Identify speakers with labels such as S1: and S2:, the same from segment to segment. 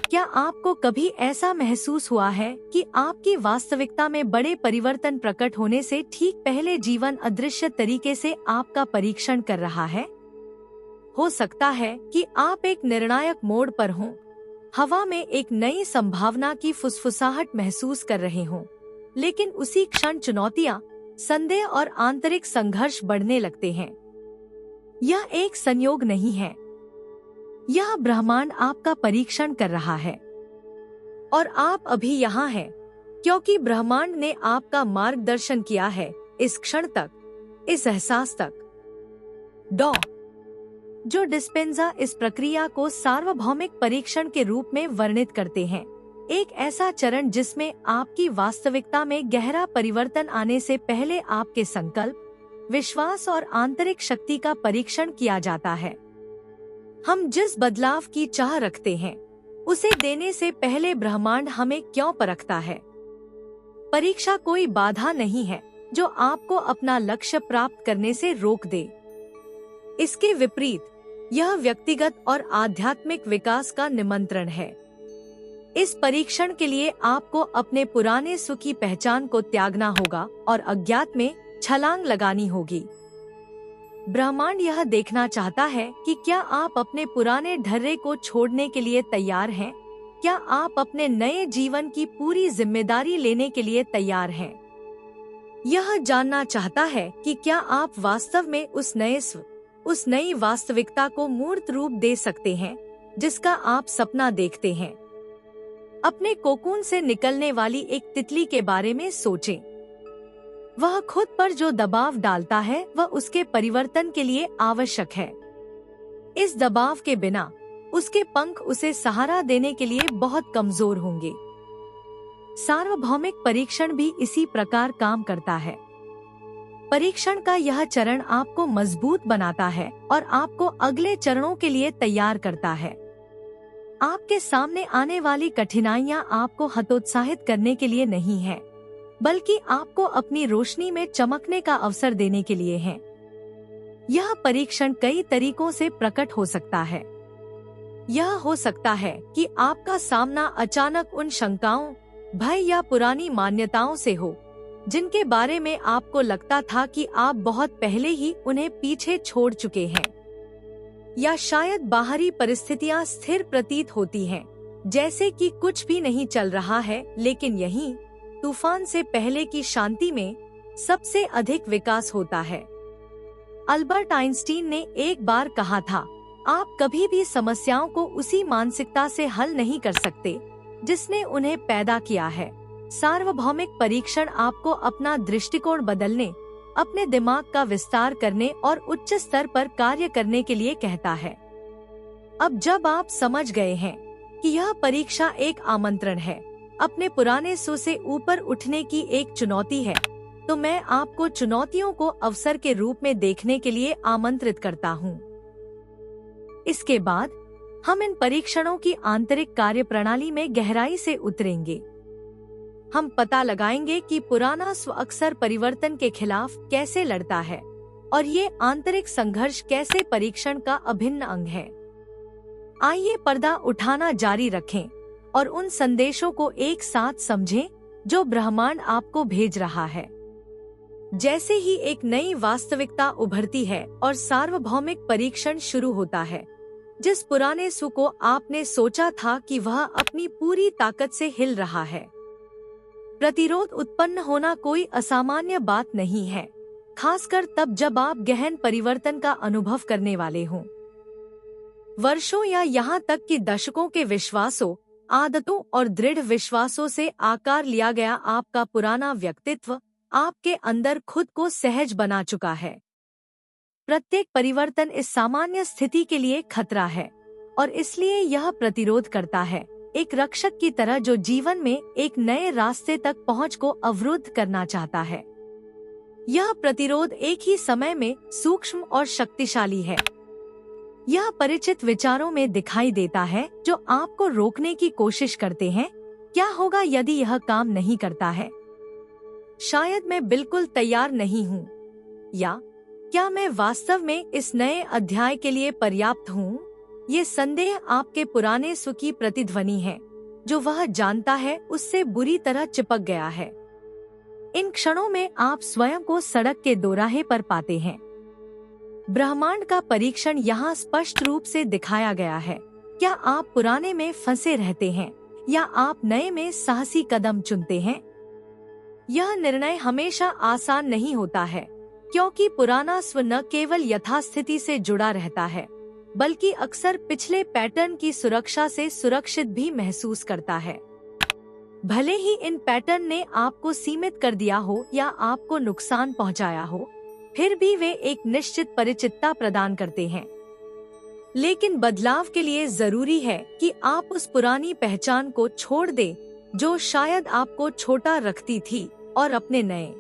S1: क्या आपको कभी ऐसा महसूस हुआ है कि आपकी वास्तविकता में बड़े परिवर्तन प्रकट होने से ठीक पहले जीवन अदृश्य तरीके से आपका परीक्षण कर रहा है? हो सकता है कि आप एक निर्णायक मोड़ पर हों, हवा में एक नई संभावना की फुसफुसाहट महसूस कर रहे हों, लेकिन उसी क्षण चुनौतियां, संदेह और आंतरिक संघर्ष बढ़ने लगते हैं। यह एक संयोग नहीं है, यह ब्रह्मांड आपका परीक्षण कर रहा है। और आप अभी यहाँ हैं, क्योंकि ब्रह्मांड ने आपका मार्गदर्शन किया है इस क्षण तक, इस एहसास तक। डॉ. जो डिस्पेंजा इस प्रक्रिया को सार्वभौमिक परीक्षण के रूप में वर्णित करते हैं, एक ऐसा चरण जिसमें आपकी वास्तविकता में गहरा परिवर्तन आने से पहले आपके संकल्प, विश्वास और आंतरिक शक्ति का परीक्षण किया जाता है। हम जिस बदलाव की चाह रखते हैं, उसे देने से पहले ब्रह्मांड हमें क्यों परखता है? परीक्षा कोई बाधा नहीं है जो आपको अपना लक्ष्य प्राप्त करने से रोक दे। इसके विपरीत, यह व्यक्तिगत और आध्यात्मिक विकास का निमंत्रण है। इस परीक्षण के लिए आपको अपने पुराने सुख की पहचान को त्यागना होगा और अज्ञात में छलांग लगानी होगी। ब्रह्मांड यह देखना चाहता है कि क्या आप अपने पुराने ढर्रे को छोड़ने के लिए तैयार हैं? क्या आप अपने नए जीवन की पूरी जिम्मेदारी लेने के लिए तैयार हैं? यह जानना चाहता है कि क्या आप वास्तव में उस नई वास्तविकता को मूर्त रूप दे सकते हैं जिसका आप सपना देखते हैं। अपने कोकून से निकलने वाली एक तितली के बारे में सोचें। वह खुद पर जो दबाव डालता है वह उसके परिवर्तन के लिए आवश्यक है। इस दबाव के बिना उसके पंख उसे सहारा देने के लिए बहुत कमजोर होंगे। सार्वभौमिक परीक्षण भी इसी प्रकार काम करता है। परीक्षण का यह चरण आपको मजबूत बनाता है और आपको अगले चरणों के लिए तैयार करता है। आपके सामने आने वाली कठिनाइयां आपको हतोत्साहित करने के लिए नहीं है, बल्कि आपको अपनी रोशनी में चमकने का अवसर देने के लिए है। यह परीक्षण कई तरीकों से प्रकट हो सकता है। यह हो सकता है कि आपका सामना अचानक उन शंकाओं, भय या पुरानी मान्यताओं से हो जिनके बारे में आपको लगता था कि आप बहुत पहले ही उन्हें पीछे छोड़ चुके हैं। या शायद बाहरी परिस्थितियां स्थिर प्रतीत होती हैं, जैसे कि कुछ भी नहीं चल रहा है, लेकिन यहीं तूफान से पहले की शांति में सबसे अधिक विकास होता है। अल्बर्ट आइंस्टीन ने एक बार कहा था, आप कभी भी समस्याओं को उसी मानसिकता से हल नहीं कर सकते जिसने उन्हें पैदा किया है। सार्वभौमिक परीक्षण आपको अपना दृष्टिकोण बदलने, अपने दिमाग का विस्तार करने और उच्च स्तर पर कार्य करने के लिए कहता है। अब जब आप समझ गए हैं कि यह परीक्षा एक आमंत्रण है, अपने पुराने सो से ऊपर उठने की एक चुनौती है, तो मैं आपको चुनौतियों को अवसर के रूप में देखने के लिए आमंत्रित करता हूँ। इसके बाद हम इन परीक्षणों की आंतरिक कार्यप्रणाली में गहराई से उतरेंगे। हम पता लगाएंगे कि पुराना स्व अक्सर परिवर्तन के खिलाफ कैसे लड़ता है और ये आंतरिक संघर्ष कैसे परीक्षण का अभिन्न अंग है। आइए पर्दा उठाना जारी रखें और उन संदेशों को एक साथ समझें जो ब्रह्मांड आपको भेज रहा है। जैसे ही एक नई वास्तविकता उभरती है और सार्वभौमिक परीक्षण शुरू होता है, जिस पुराने सु को आपने सोचा था कि वह अपनी पूरी ताकत से हिल रहा है, प्रतिरोध उत्पन्न होना कोई असामान्य बात नहीं है, खासकर तब जब आप गहन परिवर्तन का अनुभव करने वाले हों। वर्षों या यहाँ तक कि दशकों के विश्वासों, आदतों और दृढ़ विश्वासों से आकार लिया गया आपका पुराना व्यक्तित्व आपके अंदर खुद को सहज बना चुका है। प्रत्येक परिवर्तन इस सामान्य स्थिति के लिए खतरा है और इसलिए यह प्रतिरोध करता है, एक रक्षक की तरह जो जीवन में एक नए रास्ते तक पहुंच को अवरुद्ध करना चाहता है। यह प्रतिरोध एक ही समय में सूक्ष्म और शक्तिशाली है। यह परिचित विचारों में दिखाई देता है जो आपको रोकने की कोशिश करते हैं। क्या होगा यदि यह काम नहीं करता है? शायद मैं बिल्कुल तैयार नहीं हूँ, या क्या मैं वास्तव में इस नए अध्याय के लिए पर्याप्त हूँ? ये संदेह आपके पुराने स्व की प्रतिध्वनि है, जो वह जानता है उससे बुरी तरह चिपक गया है। इन क्षणों में आप स्वयं को सड़क के दोराहे पर पाते हैं। ब्रह्मांड का परीक्षण यहाँ स्पष्ट रूप से दिखाया गया है। क्या आप पुराने में फंसे रहते हैं या आप नए में साहसी कदम चुनते हैं? यह निर्णय हमेशा आसान नहीं होता है, क्योंकि पुराना स्व न केवल यथास्थिति से जुड़ा रहता है, बल्कि अक्सर पिछले पैटर्न की सुरक्षा से सुरक्षित भी महसूस करता है। भले ही इन पैटर्न ने आपको सीमित कर दिया हो या आपको नुकसान पहुंचाया हो, फिर भी वे एक निश्चित परिचितता प्रदान करते हैं। लेकिन बदलाव के लिए जरूरी है कि आप उस पुरानी पहचान को छोड़ दें, जो शायद आपको छोटा रखती थी, और अपने नए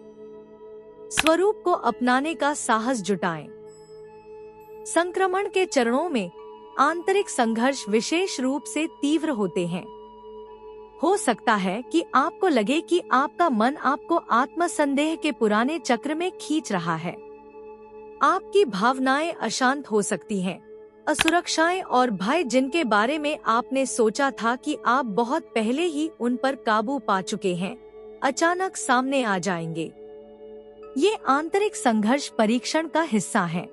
S1: स्वरूप को अपनाने का साहस जुटाएं। संक्रमण के चरणों में आंतरिक संघर्ष विशेष रूप से तीव्र होते हैं। हो सकता है कि आपको लगे कि आपका मन आपको आत्मसंदेह के पुराने चक्र में खींच रहा है। आपकी भावनाएं अशांत हो सकती हैं। असुरक्षाएं और भय जिनके बारे में आपने सोचा था कि आप बहुत पहले ही उन पर काबू पा चुके हैं, अचानक सामने आ जाएंगे। ये आंतरिक संघर्ष परीक्षण का हिस्सा है।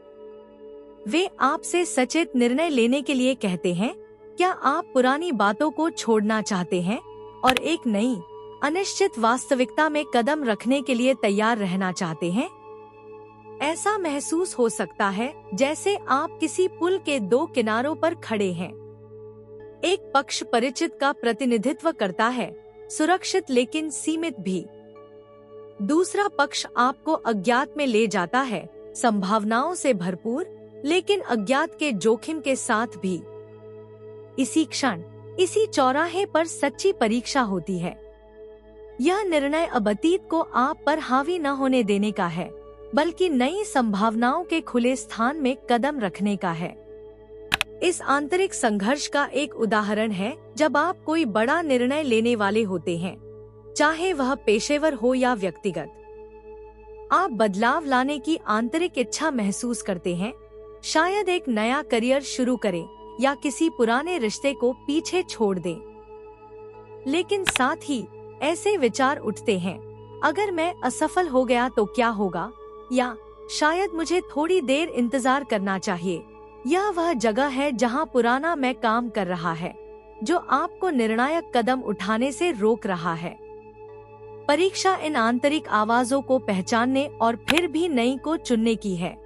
S1: वे आपसे सचेत निर्णय लेने के लिए कहते हैं। क्या आप पुरानी बातों को छोड़ना चाहते हैं और एक नई, अनिश्चित वास्तविकता में कदम रखने के लिए तैयार रहना चाहते हैं? ऐसा महसूस हो सकता है जैसे आप किसी पुल के दो किनारों पर खड़े हैं। एक पक्ष परिचित का प्रतिनिधित्व करता है, सुरक्षित लेकिन सीमित भी। दूसरा पक्ष आपको अज्ञात में ले जाता है, संभावनाओं से भरपूर लेकिन अज्ञात के जोखिम के साथ भी। इसी क्षण, इसी चौराहे पर सच्ची परीक्षा होती है। यह निर्णय अब अतीत को आप पर हावी न होने देने का है, बल्कि नई संभावनाओं के खुले स्थान में कदम रखने का है। इस आंतरिक संघर्ष का एक उदाहरण है जब आप कोई बड़ा निर्णय लेने वाले होते हैं, चाहे वह पेशेवर हो या व्यक्तिगत। आप बदलाव लाने की आंतरिक इच्छा महसूस करते हैं, शायद एक नया करियर शुरू करें या किसी पुराने रिश्ते को पीछे छोड़ दें। लेकिन साथ ही ऐसे विचार उठते हैं, अगर मैं असफल हो गया तो क्या होगा, या शायद मुझे थोड़ी देर इंतजार करना चाहिए। यह वह जगह है जहां पुराना मैं काम कर रहा है, जो आपको निर्णायक कदम उठाने से रोक रहा है। परीक्षा इन आंतरिक आवाजों को पहचानने और फिर भी नई को चुनने की है।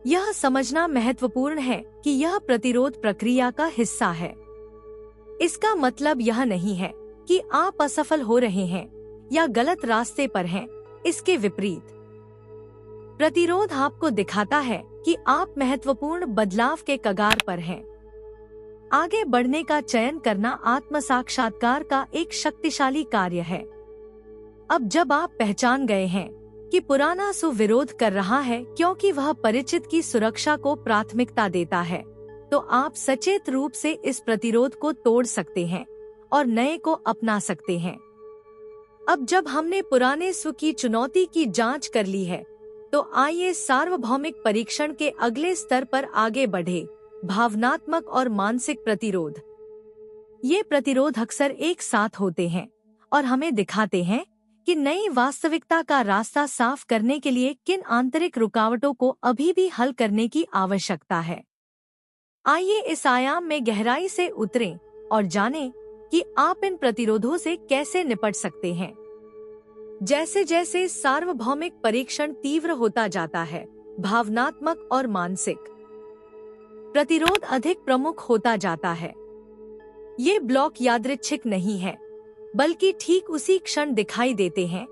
S1: यह समझना महत्वपूर्ण है कि यह प्रतिरोध प्रक्रिया का हिस्सा है। इसका मतलब यह नहीं है कि आप असफल हो रहे हैं या गलत रास्ते पर हैं, इसके विपरीत। प्रतिरोध आपको दिखाता है कि आप महत्वपूर्ण बदलाव के कगार पर हैं। आगे बढ़ने का चयन करना आत्म साक्षात्कार का एक शक्तिशाली कार्य है। अब जब आप पहचान गए हैं कि पुराना स्व विरोध कर रहा है क्योंकि वह परिचित की सुरक्षा को प्राथमिकता देता है, तो आप सचेत रूप से इस प्रतिरोध को तोड़ सकते हैं और नए को अपना सकते हैं। अब जब हमने पुराने स्व की चुनौती की जांच कर ली है, तो आइए सार्वभौमिक परीक्षण के अगले स्तर पर आगे बढ़े, भावनात्मक और मानसिक प्रतिरोध। ये प्रतिरोध अक्सर एक साथ होते हैं और हमें दिखाते हैं कि नई वास्तविकता का रास्ता साफ करने के लिए किन आंतरिक रुकावटों को अभी भी हल करने की आवश्यकता है। आइए इस आयाम में गहराई से उतरें और जानें कि आप इन प्रतिरोधों से कैसे निपट सकते हैं। जैसे जैसे सार्वभौमिक परीक्षण तीव्र होता जाता है, भावनात्मक और मानसिक प्रतिरोध अधिक प्रमुख होता जाता है। ये ब्लॉक यादृच्छिक नहीं है, बल्कि ठीक उसी क्षण दिखाई देते हैं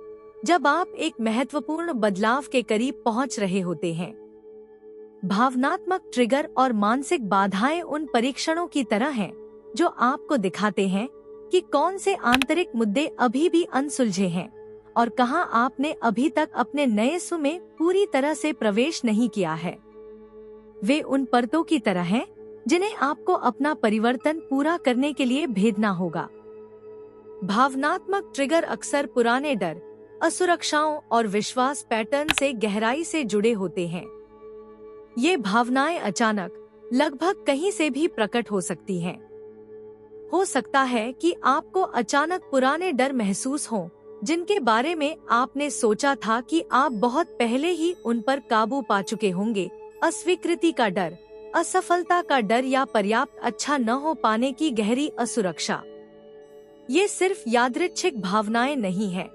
S1: जब आप एक महत्वपूर्ण बदलाव के करीब पहुंच रहे होते हैं। भावनात्मक ट्रिगर और मानसिक बाधाएं उन परीक्षणों की तरह हैं जो आपको दिखाते हैं कि कौन से आंतरिक मुद्दे अभी भी अनसुलझे हैं और कहां आपने अभी तक अपने नए स्व में पूरी तरह से प्रवेश नहीं किया है। वे उन परतों की तरह हैं जिन्हें आपको अपना परिवर्तन पूरा करने के लिए भेदना होगा। भावनात्मक ट्रिगर अक्सर पुराने डर, असुरक्षाओं और विश्वास पैटर्न से गहराई से जुड़े होते हैं। ये भावनाएं अचानक, लगभग कहीं से भी प्रकट हो सकती हैं। हो सकता है कि आपको अचानक पुराने डर महसूस हों, जिनके बारे में आपने सोचा था कि आप बहुत पहले ही उन पर काबू पा चुके होंगे। अस्वीकृति का डर, असफलता का डर या पर्याप्त अच्छा न हो पाने की गहरी असुरक्षा। ये सिर्फ यादृच्छिक भावनाएं नहीं है,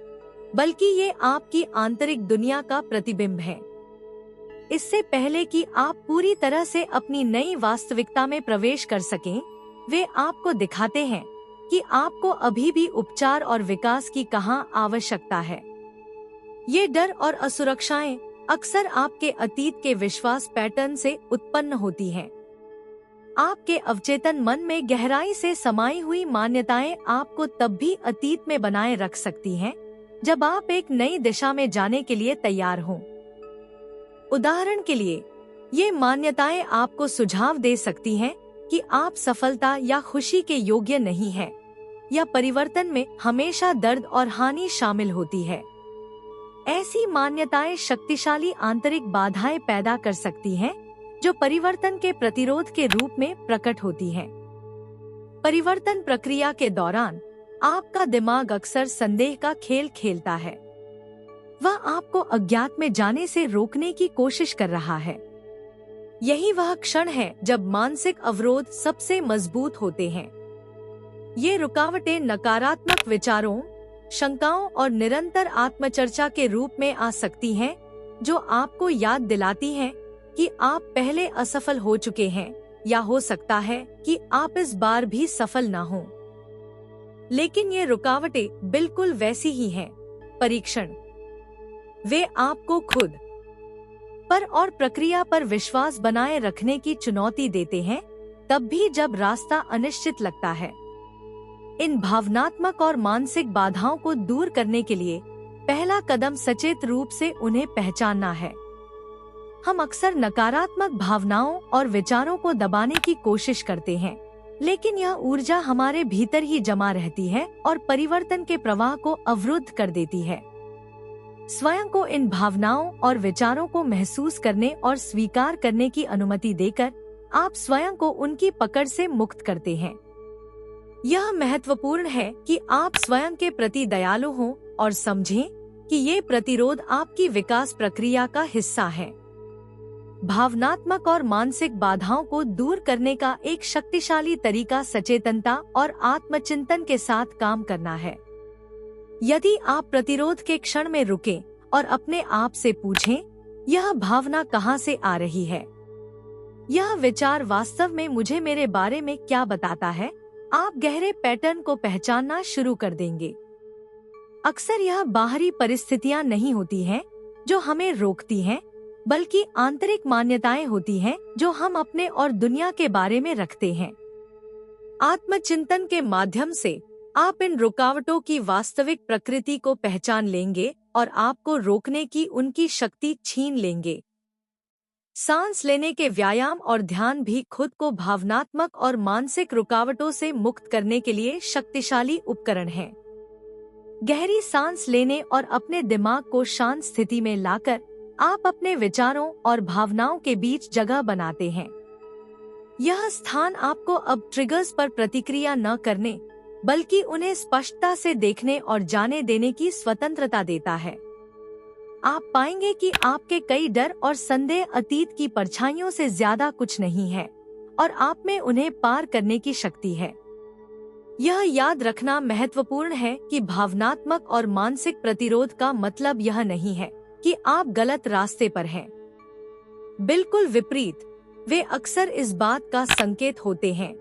S1: बल्कि ये आपकी आंतरिक दुनिया का प्रतिबिंब है। इससे पहले कि आप पूरी तरह से अपनी नई वास्तविकता में प्रवेश कर सकें, वे आपको दिखाते हैं कि आपको अभी भी उपचार और विकास की कहाँ आवश्यकता है। ये डर और असुरक्षाएं अक्सर आपके अतीत के विश्वास पैटर्न से उत्पन्न होती हैं। आपके अवचेतन मन में गहराई से समाई हुई मान्यताएं आपको तब भी अतीत में बनाए रख सकती हैं, जब आप एक नई दिशा में जाने के लिए तैयार हों। उदाहरण के लिए, ये मान्यताएं आपको सुझाव दे सकती हैं कि आप सफलता या खुशी के योग्य नहीं हैं, या परिवर्तन में हमेशा दर्द और हानि शामिल होती है। ऐसी मान्यताएं शक्तिशाली आंतरिक बाधाएं पैदा कर सकती हैं, जो परिवर्तन के प्रतिरोध के रूप में प्रकट होती हैं। परिवर्तन प्रक्रिया के दौरान आपका दिमाग अक्सर संदेह का खेल खेलता है। वह आपको अज्ञात में जाने से रोकने की कोशिश कर रहा है। यही वह क्षण है जब मानसिक अवरोध सबसे मजबूत होते हैं। ये रुकावटें नकारात्मक विचारों, शंकाओं और निरंतर आत्मचर्चा के रूप में आ सकती हैं, जो आपको याद दिलाती हैं कि आप पहले असफल हो चुके हैं, या हो सकता है कि आप इस बार भी सफल न हों। लेकिन ये रुकावटें बिल्कुल वैसी ही हैं, परीक्षण। वे आपको खुद पर और प्रक्रिया पर विश्वास बनाए रखने की चुनौती देते हैं, तब भी जब रास्ता अनिश्चित लगता है। इन भावनात्मक और मानसिक बाधाओं को दूर करने के लिए पहला कदम सचेत रूप से उन्हें पहचानना है। हम अक्सर नकारात्मक भावनाओं और विचारों को दबाने की कोशिश करते हैं, लेकिन यह ऊर्जा हमारे भीतर ही जमा रहती है और परिवर्तन के प्रवाह को अवरुद्ध कर देती है। स्वयं को इन भावनाओं और विचारों को महसूस करने और स्वीकार करने की अनुमति देकर आप स्वयं को उनकी पकड़ से मुक्त करते हैं। यह महत्वपूर्ण है कि आप स्वयं के प्रति दयालु हों और समझें कि ये प्रतिरोध आपकी विकास प्रक्रिया का हिस्सा है। भावनात्मक और मानसिक बाधाओं को दूर करने का एक शक्तिशाली तरीका सचेतनता और आत्मचिंतन के साथ काम करना है। यदि आप प्रतिरोध के क्षण में रुकें और अपने आप से पूछें, यह भावना कहाँ से आ रही है? यह विचार वास्तव में मुझे मेरे बारे में क्या बताता है? आप गहरे पैटर्न को पहचानना शुरू कर देंगे। अक्सर यह बाहरी परिस्थितियां नहीं होती हैं जो हमें रोकती हैं, बल्कि आंतरिक मान्यताएं होती हैं जो हम अपने और दुनिया के बारे में रखते हैं। आत्मचिंतन के माध्यम से आप इन रुकावटों की वास्तविक प्रकृति को पहचान लेंगे और आपको रोकने की उनकी शक्ति छीन लेंगे। सांस लेने के व्यायाम और ध्यान भी खुद को भावनात्मक और मानसिक रुकावटों से मुक्त करने के लिए शक्तिशाली उपकरण हैं। गहरी सांस लेने और अपने दिमाग को शांत स्थिति में लाकर आप अपने विचारों और भावनाओं के बीच जगह बनाते हैं। यह स्थान आपको अब ट्रिगर्स पर प्रतिक्रिया न करने, बल्कि उन्हें स्पष्टता से देखने और जाने देने की स्वतंत्रता देता है। आप पाएंगे कि आपके कई डर और संदेह अतीत की परछाइयों से ज्यादा कुछ नहीं है, और आप में उन्हें पार करने की शक्ति है। यह याद रखना महत्वपूर्ण है कि भावनात्मक और मानसिक प्रतिरोध का मतलब यह नहीं है कि आप गलत रास्ते पर हैं। बिल्कुल विपरीत, वे अक्सर इस बात का संकेत होते हैं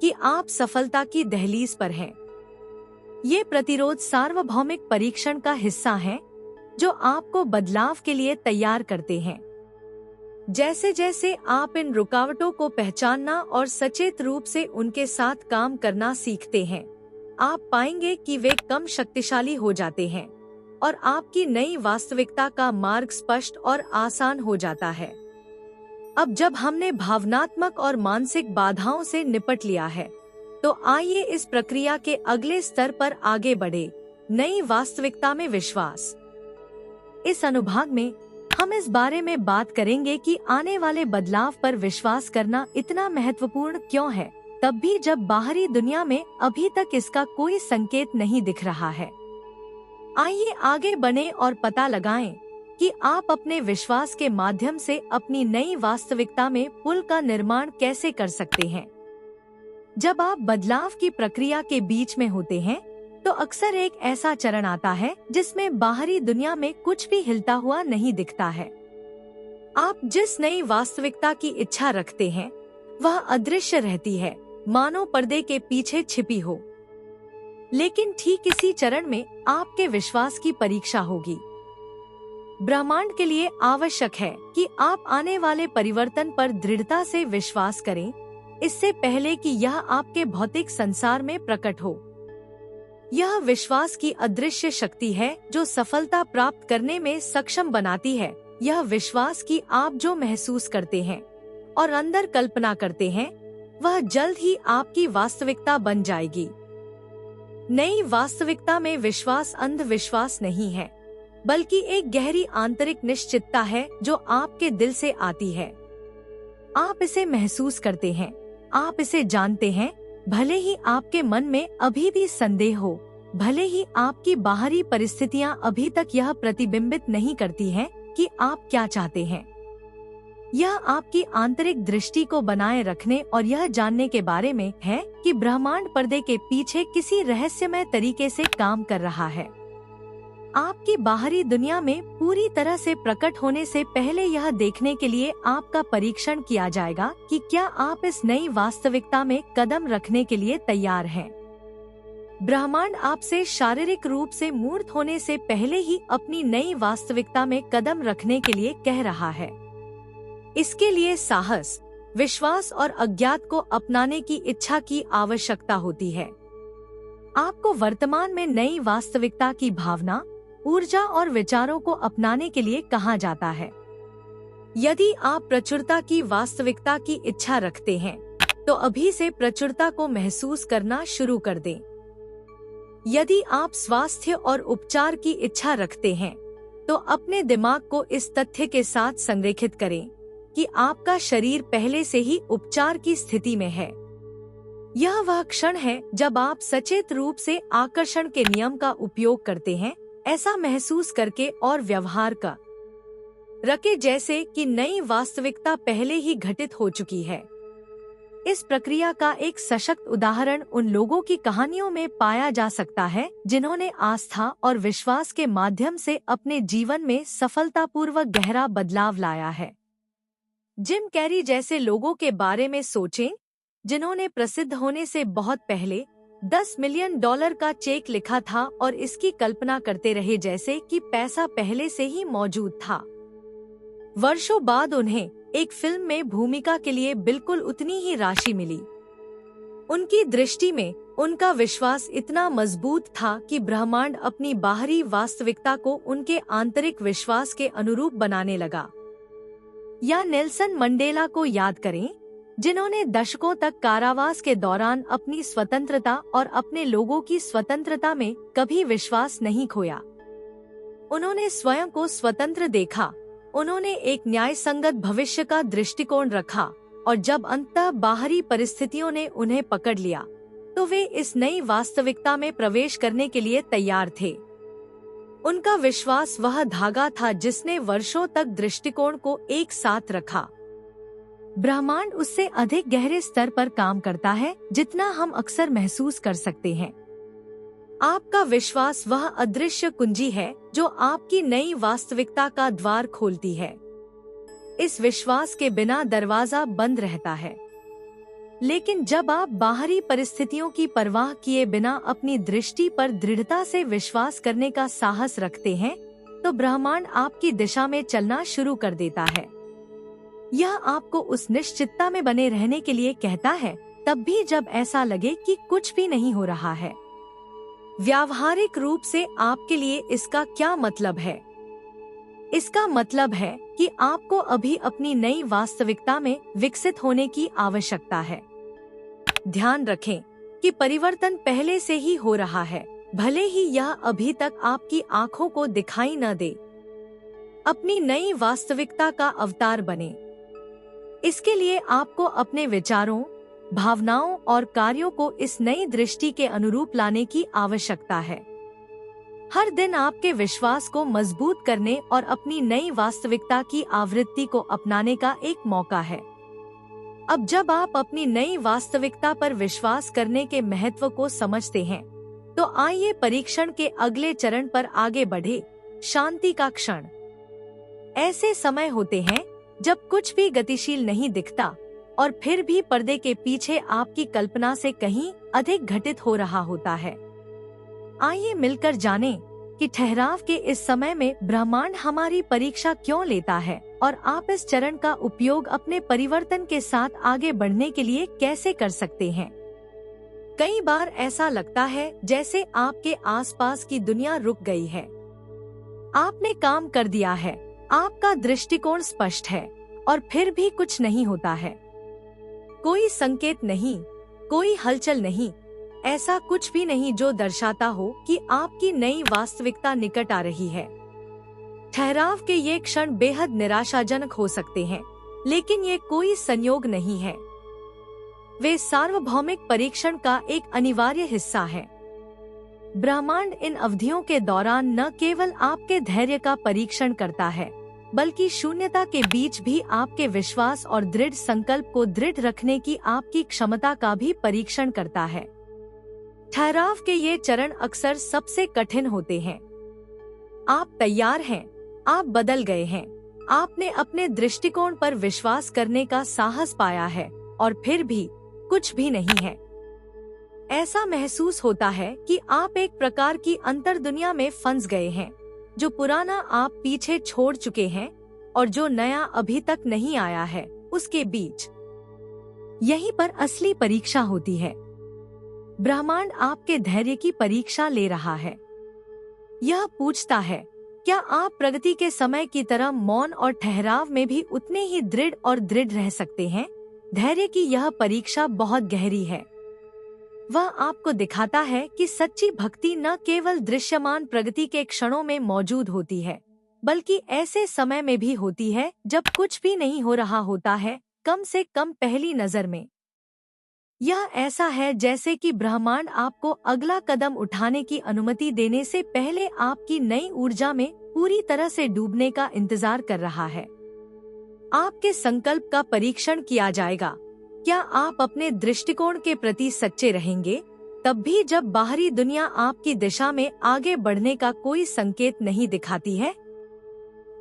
S1: कि आप सफलता की दहलीज पर हैं। ये प्रतिरोध सार्वभौमिक परीक्षण का हिस्सा हैं, जो आपको बदलाव के लिए तैयार करते हैं। जैसे जैसे आप इन रुकावटों को पहचानना और सचेत रूप से उनके साथ काम करना सीखते हैं, आप पाएंगे कि वे कम शक्तिशाली हो जाते हैं और आपकी नई वास्तविकता का मार्ग स्पष्ट और आसान हो जाता है। अब जब हमने भावनात्मक और मानसिक बाधाओं से निपट लिया है, तो आइए इस प्रक्रिया के अगले स्तर पर आगे बढ़े, नई वास्तविकता में विश्वास। इस अनुभाग में हम इस बारे में बात करेंगे कि आने वाले बदलाव पर विश्वास करना इतना महत्वपूर्ण क्यों है, तब भी जब बाहरी दुनिया में अभी तक इसका कोई संकेत नहीं दिख रहा है। आइए आगे बढ़ें और पता लगाएं कि आप अपने विश्वास के माध्यम से अपनी नई वास्तविकता में पुल का निर्माण कैसे कर सकते हैं। जब आप बदलाव की प्रक्रिया के बीच में होते हैं, तो अक्सर एक ऐसा चरण आता है जिसमें बाहरी दुनिया में कुछ भी हिलता हुआ नहीं दिखता है। आप जिस नई वास्तविकता की इच्छा रखते हैं, वह अदृश्य रहती है, मानो पर्दे के पीछे छिपी हो। लेकिन ठीक इसी चरण में आपके विश्वास की परीक्षा होगी। ब्रह्मांड के लिए आवश्यक है कि आप आने वाले परिवर्तन पर दृढ़ता से विश्वास करें, इससे पहले कि यह आपके भौतिक संसार में प्रकट हो। यह विश्वास की अदृश्य शक्ति है जो सफलता प्राप्त करने में सक्षम बनाती है। यह विश्वास कि आप जो महसूस करते हैं और अंदर कल्पना करते हैं, वह जल्द ही आपकी वास्तविकता बन जाएगी। नई वास्तविकता में विश्वास अंधविश्वास नहीं है, बल्कि एक गहरी आंतरिक निश्चितता है जो आपके दिल से आती है। आप इसे महसूस करते हैं, आप इसे जानते हैं, भले ही आपके मन में अभी भी संदेह हो, भले ही आपकी बाहरी परिस्थितियां अभी तक यह प्रतिबिंबित नहीं करती हैं कि आप क्या चाहते हैं। यह आपकी आंतरिक दृष्टि को बनाए रखने और यह जानने के बारे में है कि ब्रह्मांड पर्दे के पीछे किसी रहस्यमय तरीके से काम कर रहा है। आपकी बाहरी दुनिया में पूरी तरह से प्रकट होने से पहले यह देखने के लिए आपका परीक्षण किया जाएगा कि क्या आप इस नई वास्तविकता में कदम रखने के लिए तैयार हैं। ब्रह्मांड आपसे शारीरिक रूप से मूर्त होने से पहले ही अपनी नई वास्तविकता में कदम रखने के लिए कह रहा है। इसके लिए साहस, विश्वास और अज्ञात को अपनाने की इच्छा की आवश्यकता होती है। आपको वर्तमान में नई वास्तविकता की भावना, ऊर्जा और विचारों को अपनाने के लिए कहा जाता है। यदि आप प्रचुरता की वास्तविकता की इच्छा रखते हैं, तो अभी से प्रचुरता को महसूस करना शुरू कर दें। यदि आप स्वास्थ्य और उपचार की इच्छा रखते हैं, तो अपने दिमाग को इस तथ्य के साथ संरेखित करें कि आपका शरीर पहले से ही उपचार की स्थिति में है। यह वह क्षण है जब आप सचेत रूप से आकर्षण के नियम का उपयोग करते हैं, ऐसा महसूस करके और व्यवहार का रखे जैसे कि नई वास्तविकता पहले ही घटित हो चुकी है। इस प्रक्रिया का एक सशक्त उदाहरण उन लोगों की कहानियों में पाया जा सकता है जिन्होंने आस्था और विश्वास के माध्यम से अपने जीवन में सफलतापूर्वक गहरा बदलाव लाया है। जिम कैरी जैसे लोगों के बारे में सोचें, जिन्होंने प्रसिद्ध होने से बहुत पहले $10 मिलियन का चेक लिखा था और इसकी कल्पना करते रहे जैसे कि पैसा पहले से ही मौजूद था। वर्षों बाद उन्हें एक फिल्म में भूमिका के लिए बिल्कुल उतनी ही राशि मिली। उनकी दृष्टि में उनका विश्वास इतना मजबूत था कि ब्रह्मांड अपनी बाहरी वास्तविकता को उनके आंतरिक विश्वास के अनुरूप बनाने लगा। या नेल्सन मंडेला को याद करें, जिन्होंने दशकों तक कारावास के दौरान अपनी स्वतंत्रता और अपने लोगों की स्वतंत्रता में कभी विश्वास नहीं खोया। उन्होंने स्वयं को स्वतंत्र देखा, उन्होंने एक न्यायसंगत भविष्य का दृष्टिकोण रखा और जब अंततः बाहरी परिस्थितियों ने उन्हें पकड़ लिया, तो वे इस नई वास्तविकता में प्रवेश करने के लिए तैयार थे। उनका विश्वास वह धागा था जिसने वर्षों तक दृष्टिकोण को एक साथ रखा। ब्रह्मांड उससे अधिक गहरे स्तर पर काम करता है जितना हम अक्सर महसूस कर सकते हैं। आपका विश्वास वह अदृश्य कुंजी है जो आपकी नई वास्तविकता का द्वार खोलती है। इस विश्वास के बिना दरवाजा बंद रहता है। लेकिन जब आप बाहरी परिस्थितियों की परवाह किए बिना अपनी दृष्टि पर दृढ़ता से विश्वास करने का साहस रखते हैं, तो ब्रह्मांड आपकी दिशा में चलना शुरू कर देता है। यह आपको उस निश्चितता में बने रहने के लिए कहता है, तब भी जब ऐसा लगे कि कुछ भी नहीं हो रहा है। व्यावहारिक रूप से आपके लिए इसका क्या मतलब है? इसका मतलब है कि आपको अभी अपनी नई वास्तविकता में विकसित होने की आवश्यकता है। ध्यान रखें कि परिवर्तन पहले से ही हो रहा है, भले ही यह अभी तक आपकी आंखों को दिखाई न दे। अपनी नई वास्तविकता का अवतार बने। इसके लिए आपको अपने विचारों, भावनाओं और कार्यों को इस नई दृष्टि के अनुरूप लाने की आवश्यकता है। हर दिन आपके विश्वास को मजबूत करने और अपनी नई वास्तविकता की आवृत्ति को अपनाने का एक मौका है। अब जब आप अपनी नई वास्तविकता पर विश्वास करने के महत्व को समझते हैं, तो आइए परीक्षण के अगले चरण पर आगे बढ़े, शांति का क्षण। ऐसे समय होते हैं जब कुछ भी गतिशील नहीं दिखता और फिर भी पर्दे के पीछे आपकी कल्पना से कहीं अधिक घटित हो रहा होता है। आइए मिलकर जानें कि ठहराव के इस समय में ब्रह्मांड हमारी परीक्षा क्यों लेता है और आप इस चरण का उपयोग अपने परिवर्तन के साथ आगे बढ़ने के लिए कैसे कर सकते हैं। कई बार ऐसा लगता है जैसे आपके आसपास की दुनिया रुक गई है। आपने काम कर दिया है, आपका दृष्टिकोण स्पष्ट है, और फिर भी कुछ नहीं होता है। कोई संकेत नहीं, कोई हलचल नहीं, ऐसा कुछ भी नहीं जो दर्शाता हो कि आपकी नई वास्तविकता निकट आ रही है। ठहराव के ये क्षण बेहद निराशाजनक हो सकते हैं, लेकिन ये कोई संयोग नहीं है। वे सार्वभौमिक परीक्षण का एक अनिवार्य हिस्सा है। ब्रह्मांड इन अवधियों के दौरान न केवल आपके धैर्य का परीक्षण करता है, बल्कि शून्यता के बीच भी आपके विश्वास और दृढ़ संकल्प को दृढ़ रखने की आपकी क्षमता का भी परीक्षण करता है। ठहराव के ये चरण अक्सर सबसे कठिन होते हैं। आप तैयार हैं, आप बदल गए हैं, आपने अपने दृष्टिकोण पर विश्वास करने का साहस पाया है, और फिर भी कुछ भी नहीं है। ऐसा महसूस होता है कि आप एक प्रकार की अंतर दुनिया में फंस गए हैं। जो पुराना आप पीछे छोड़ चुके हैं और जो नया अभी तक नहीं आया है, उसके बीच। यहीं पर असली परीक्षा होती है। ब्रह्मांड आपके धैर्य की परीक्षा ले रहा है। यह पूछता है, क्या आप प्रगति के समय की तरह मौन और ठहराव में भी उतने ही दृढ़ और दृढ़ रह सकते हैं? धैर्य की यह परीक्षा बहुत गहरी है। वह आपको दिखाता है कि सच्ची भक्ति न केवल दृश्यमान प्रगति के क्षणों में मौजूद होती है, बल्कि ऐसे समय में भी होती है जब कुछ भी नहीं हो रहा होता है, कम से कम पहली नजर में। यह ऐसा है जैसे कि ब्रह्मांड आपको अगला कदम उठाने की अनुमति देने से पहले आपकी नई ऊर्जा में पूरी तरह से डूबने का इंतजार कर रहा है। आपके संकल्प का परीक्षण किया जाएगा। क्या आप अपने दृष्टिकोण के प्रति सच्चे रहेंगे, तब भी जब बाहरी दुनिया आपकी दिशा में आगे बढ़ने का कोई संकेत नहीं दिखाती है?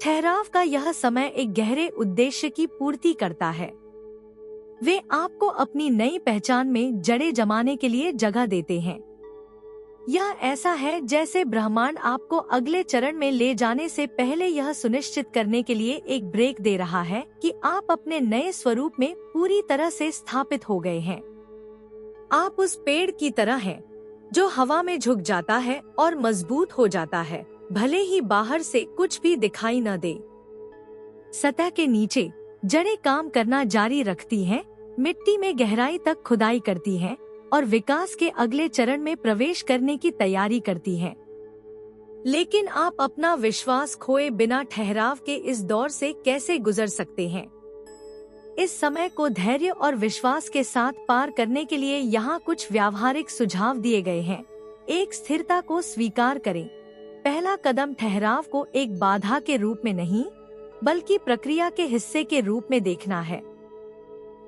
S1: ठहराव का यह समय एक गहरे उद्देश्य की पूर्ति करता है। वे आपको अपनी नई पहचान में जड़ें जमाने के लिए जगह देते हैं। यह ऐसा है जैसे ब्रह्मांड आपको अगले चरण में ले जाने से पहले यह सुनिश्चित करने के लिए एक ब्रेक दे रहा है कि आप अपने नए स्वरूप में पूरी तरह से स्थापित हो गए हैं। आप उस पेड़ की तरह हैं जो हवा में झुक जाता है और मजबूत हो जाता है, भले ही बाहर से कुछ भी दिखाई न दे। सतह के नीचे जड़ें काम करना जारी रखती हैं, मिट्टी में गहराई तक खुदाई करती हैं और विकास के अगले चरण में प्रवेश करने की तैयारी करती हैं। लेकिन आप अपना विश्वास खोए बिना ठहराव के इस दौर से कैसे गुजर सकते हैं? इस समय को धैर्य और विश्वास के साथ पार करने के लिए यहाँ कुछ व्यावहारिक सुझाव दिए गए हैं। एक, स्थिरता को स्वीकार करें। पहला कदम ठहराव को एक बाधा के रूप में नहीं, बल्कि प्रक्रिया के हिस्से के रूप में देखना है।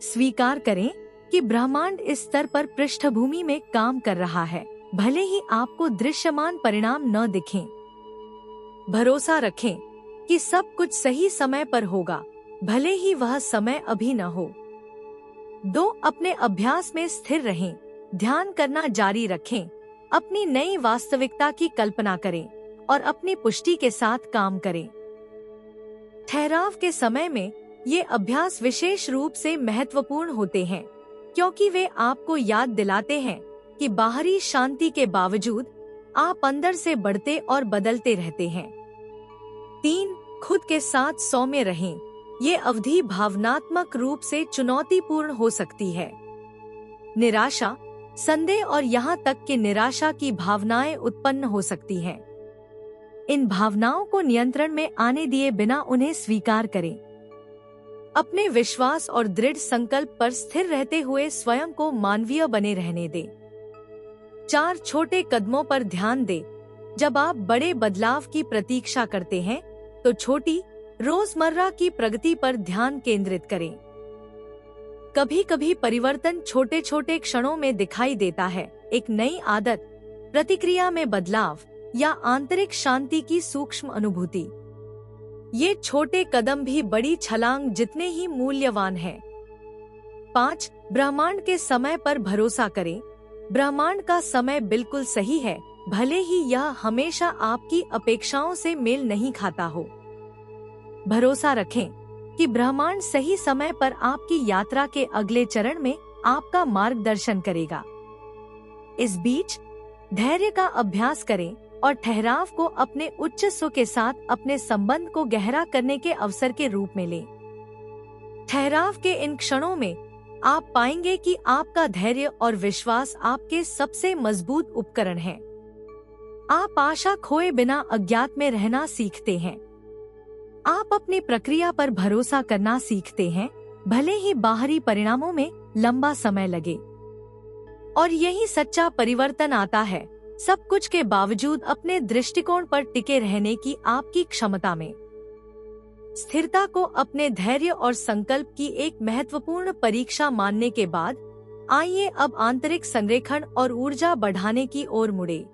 S1: स्वीकार करें कि ब्रह्मांड इस स्तर पर पृष्ठभूमि में काम कर रहा है, भले ही आपको दृश्यमान परिणाम न दिखें। भरोसा रखें कि सब कुछ सही समय पर होगा, भले ही वह समय अभी न हो। 2, अपने अभ्यास में स्थिर रहें। ध्यान करना जारी रखें, अपनी नई वास्तविकता की कल्पना करें और अपनी पुष्टि के साथ काम करें। ठहराव के समय में ये अभ्यास विशेष रूप से महत्वपूर्ण होते हैं, क्योंकि वे आपको याद दिलाते हैं कि बाहरी शांति के बावजूद आप अंदर से बढ़ते और बदलते रहते हैं। 3, खुद के साथ सौम्य रहें। ये अवधि भावनात्मक रूप से चुनौतीपूर्ण हो सकती है। निराशा, संदेह और यहाँ तक कि निराशा की भावनाएं उत्पन्न हो सकती हैं। इन भावनाओं को नियंत्रण में आने दिए बिना उन्हें स्वीकार करें। अपने विश्वास और दृढ़ संकल्प पर स्थिर रहते हुए स्वयं को मानवीय बने रहने दें। 4 छोटे कदमों पर ध्यान दें। जब आप बड़े बदलाव की प्रतीक्षा करते हैं, तो छोटी रोजमर्रा की प्रगति पर ध्यान केंद्रित करें। कभी कभी परिवर्तन छोटे छोटे क्षणों में दिखाई देता है। एक नई आदत, प्रतिक्रिया में बदलाव या आंतरिक शांति की सूक्ष्म अनुभूति। ये छोटे कदम भी बड़ी छलांग जितने ही मूल्यवान हैं। 5 ब्रह्मांड के समय पर भरोसा करें। ब्रह्मांड का समय बिल्कुल सही है, भले ही यह हमेशा आपकी अपेक्षाओं से मेल नहीं खाता हो। भरोसा रखें कि ब्रह्मांड सही समय पर आपकी यात्रा के अगले चरण में आपका मार्गदर्शन करेगा। इस बीच धैर्य का अभ्यास करें और ठहराव को अपने उच्च स्व के साथ अपने संबंध को गहरा करने के अवसर के रूप में लें। ठहराव के इन क्षणों में आप पाएंगे कि आपका धैर्य और विश्वास आपके सबसे मजबूत उपकरण हैं। आप आशा खोए बिना अज्ञात में रहना सीखते हैं। आप अपनी प्रक्रिया पर भरोसा करना सीखते हैं, भले ही बाहरी परिणामों में लंबा समय लगे। और यही सच्चा परिवर्तन आता है, सब कुछ के बावजूद अपने दृष्टिकोण पर टिके रहने की आपकी क्षमता में। स्थिरता को अपने धैर्य और संकल्प की एक महत्वपूर्ण परीक्षा मानने के बाद, आइए अब आंतरिक संरेखण और ऊर्जा बढ़ाने की ओर मुड़े।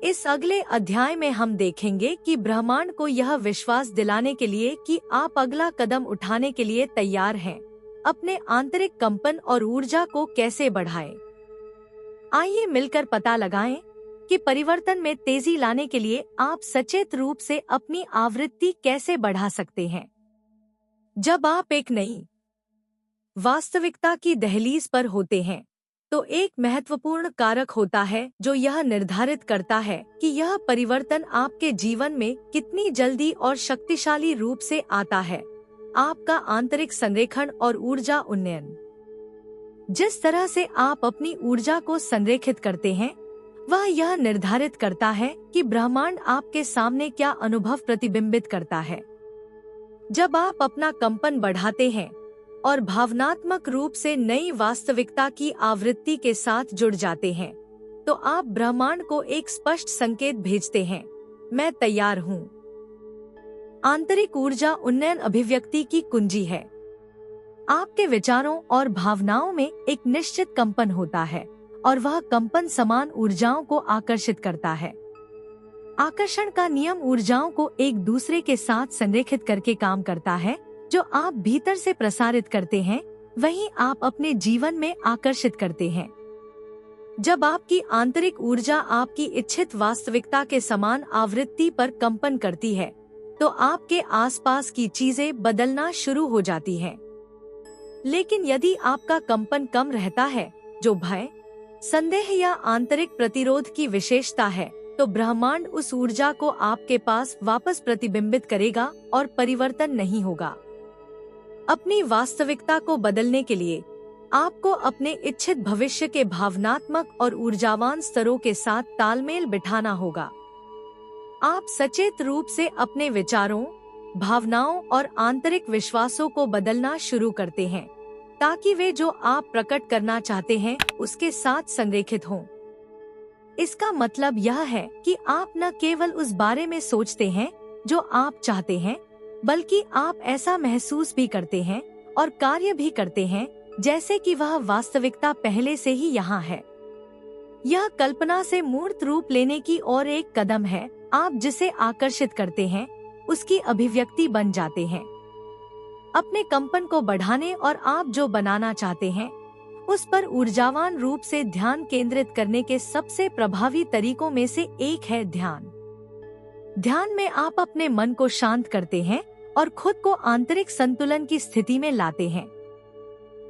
S1: इस अगले अध्याय में हम देखेंगे कि ब्रह्मांड को यह विश्वास दिलाने के लिए कि आप अगला कदम उठाने के लिए तैयार हैं, अपने आंतरिक कंपन और ऊर्जा को कैसे बढ़ाएं। आइए मिलकर पता लगाएं कि परिवर्तन में तेजी लाने के लिए आप सचेत रूप से अपनी आवृत्ति कैसे बढ़ा सकते हैं। जब आप एक नई वास्तविकता की दहलीज पर होते हैं, तो एक महत्वपूर्ण कारक होता है जो यह निर्धारित करता है कि यह परिवर्तन आपके जीवन में कितनी जल्दी और शक्तिशाली रूप से आता है। आपका आंतरिक संरेखण और ऊर्जा उन्नयन। जिस तरह से आप अपनी ऊर्जा को संरेखित करते हैं, वह यह निर्धारित करता है कि ब्रह्मांड आपके सामने क्या अनुभव प्रतिबिंबित करता है। जब आप अपना कंपन बढ़ाते हैं और भावनात्मक रूप से नई वास्तविकता की आवृत्ति के साथ जुड़ जाते हैं, तो आप ब्रह्मांड को एक स्पष्ट संकेत भेजते हैं, मैं तैयार हूँ। आंतरिक ऊर्जा उन्नयन अभिव्यक्ति की कुंजी है। आपके विचारों और भावनाओं में एक निश्चित कंपन होता है और वह कंपन समान ऊर्जाओं को आकर्षित करता है। आकर्षण का नियम ऊर्जाओं को एक दूसरे के साथ संरेखित करके काम करता है। जो आप भीतर से प्रसारित करते हैं, वही आप अपने जीवन में आकर्षित करते हैं। जब आपकी आंतरिक ऊर्जा आपकी इच्छित वास्तविकता के समान आवृत्ति पर कंपन करती है, तो आपके आसपास की चीजें बदलना शुरू हो जाती हैं। लेकिन यदि आपका कंपन कम रहता है, जो भय, संदेह या आंतरिक प्रतिरोध की विशेषता है, तो ब्रह्मांड उस ऊर्जा को आपके पास वापस प्रतिबिंबित करेगा और परिवर्तन नहीं होगा। अपनी वास्तविकता को बदलने के लिए आपको अपने इच्छित भविष्य के भावनात्मक और ऊर्जावान स्तरों के साथ तालमेल बिठाना होगा। आप सचेत रूप से अपने विचारों, भावनाओं और आंतरिक विश्वासों को बदलना शुरू करते हैं, ताकि वे जो आप प्रकट करना चाहते हैं उसके साथ संरेखित हों। इसका मतलब यह है कि आप न केवल उस बारे में सोचते हैं जो आप चाहते हैं, बल्कि आप ऐसा महसूस भी करते हैं और कार्य भी करते हैं जैसे कि वह वास्तविकता पहले से ही यहाँ है। यह कल्पना से मूर्त रूप लेने की ओर एक कदम है। आप जिसे आकर्षित करते हैं उसकी अभिव्यक्ति बन जाते हैं। अपने कंपन को बढ़ाने और आप जो बनाना चाहते हैं उस पर ऊर्जावान रूप से ध्यान केंद्रित करने के सबसे प्रभावी तरीकों में से एक है ध्यान। ध्यान में आप अपने मन को शांत करते हैं और खुद को आंतरिक संतुलन की स्थिति में लाते हैं।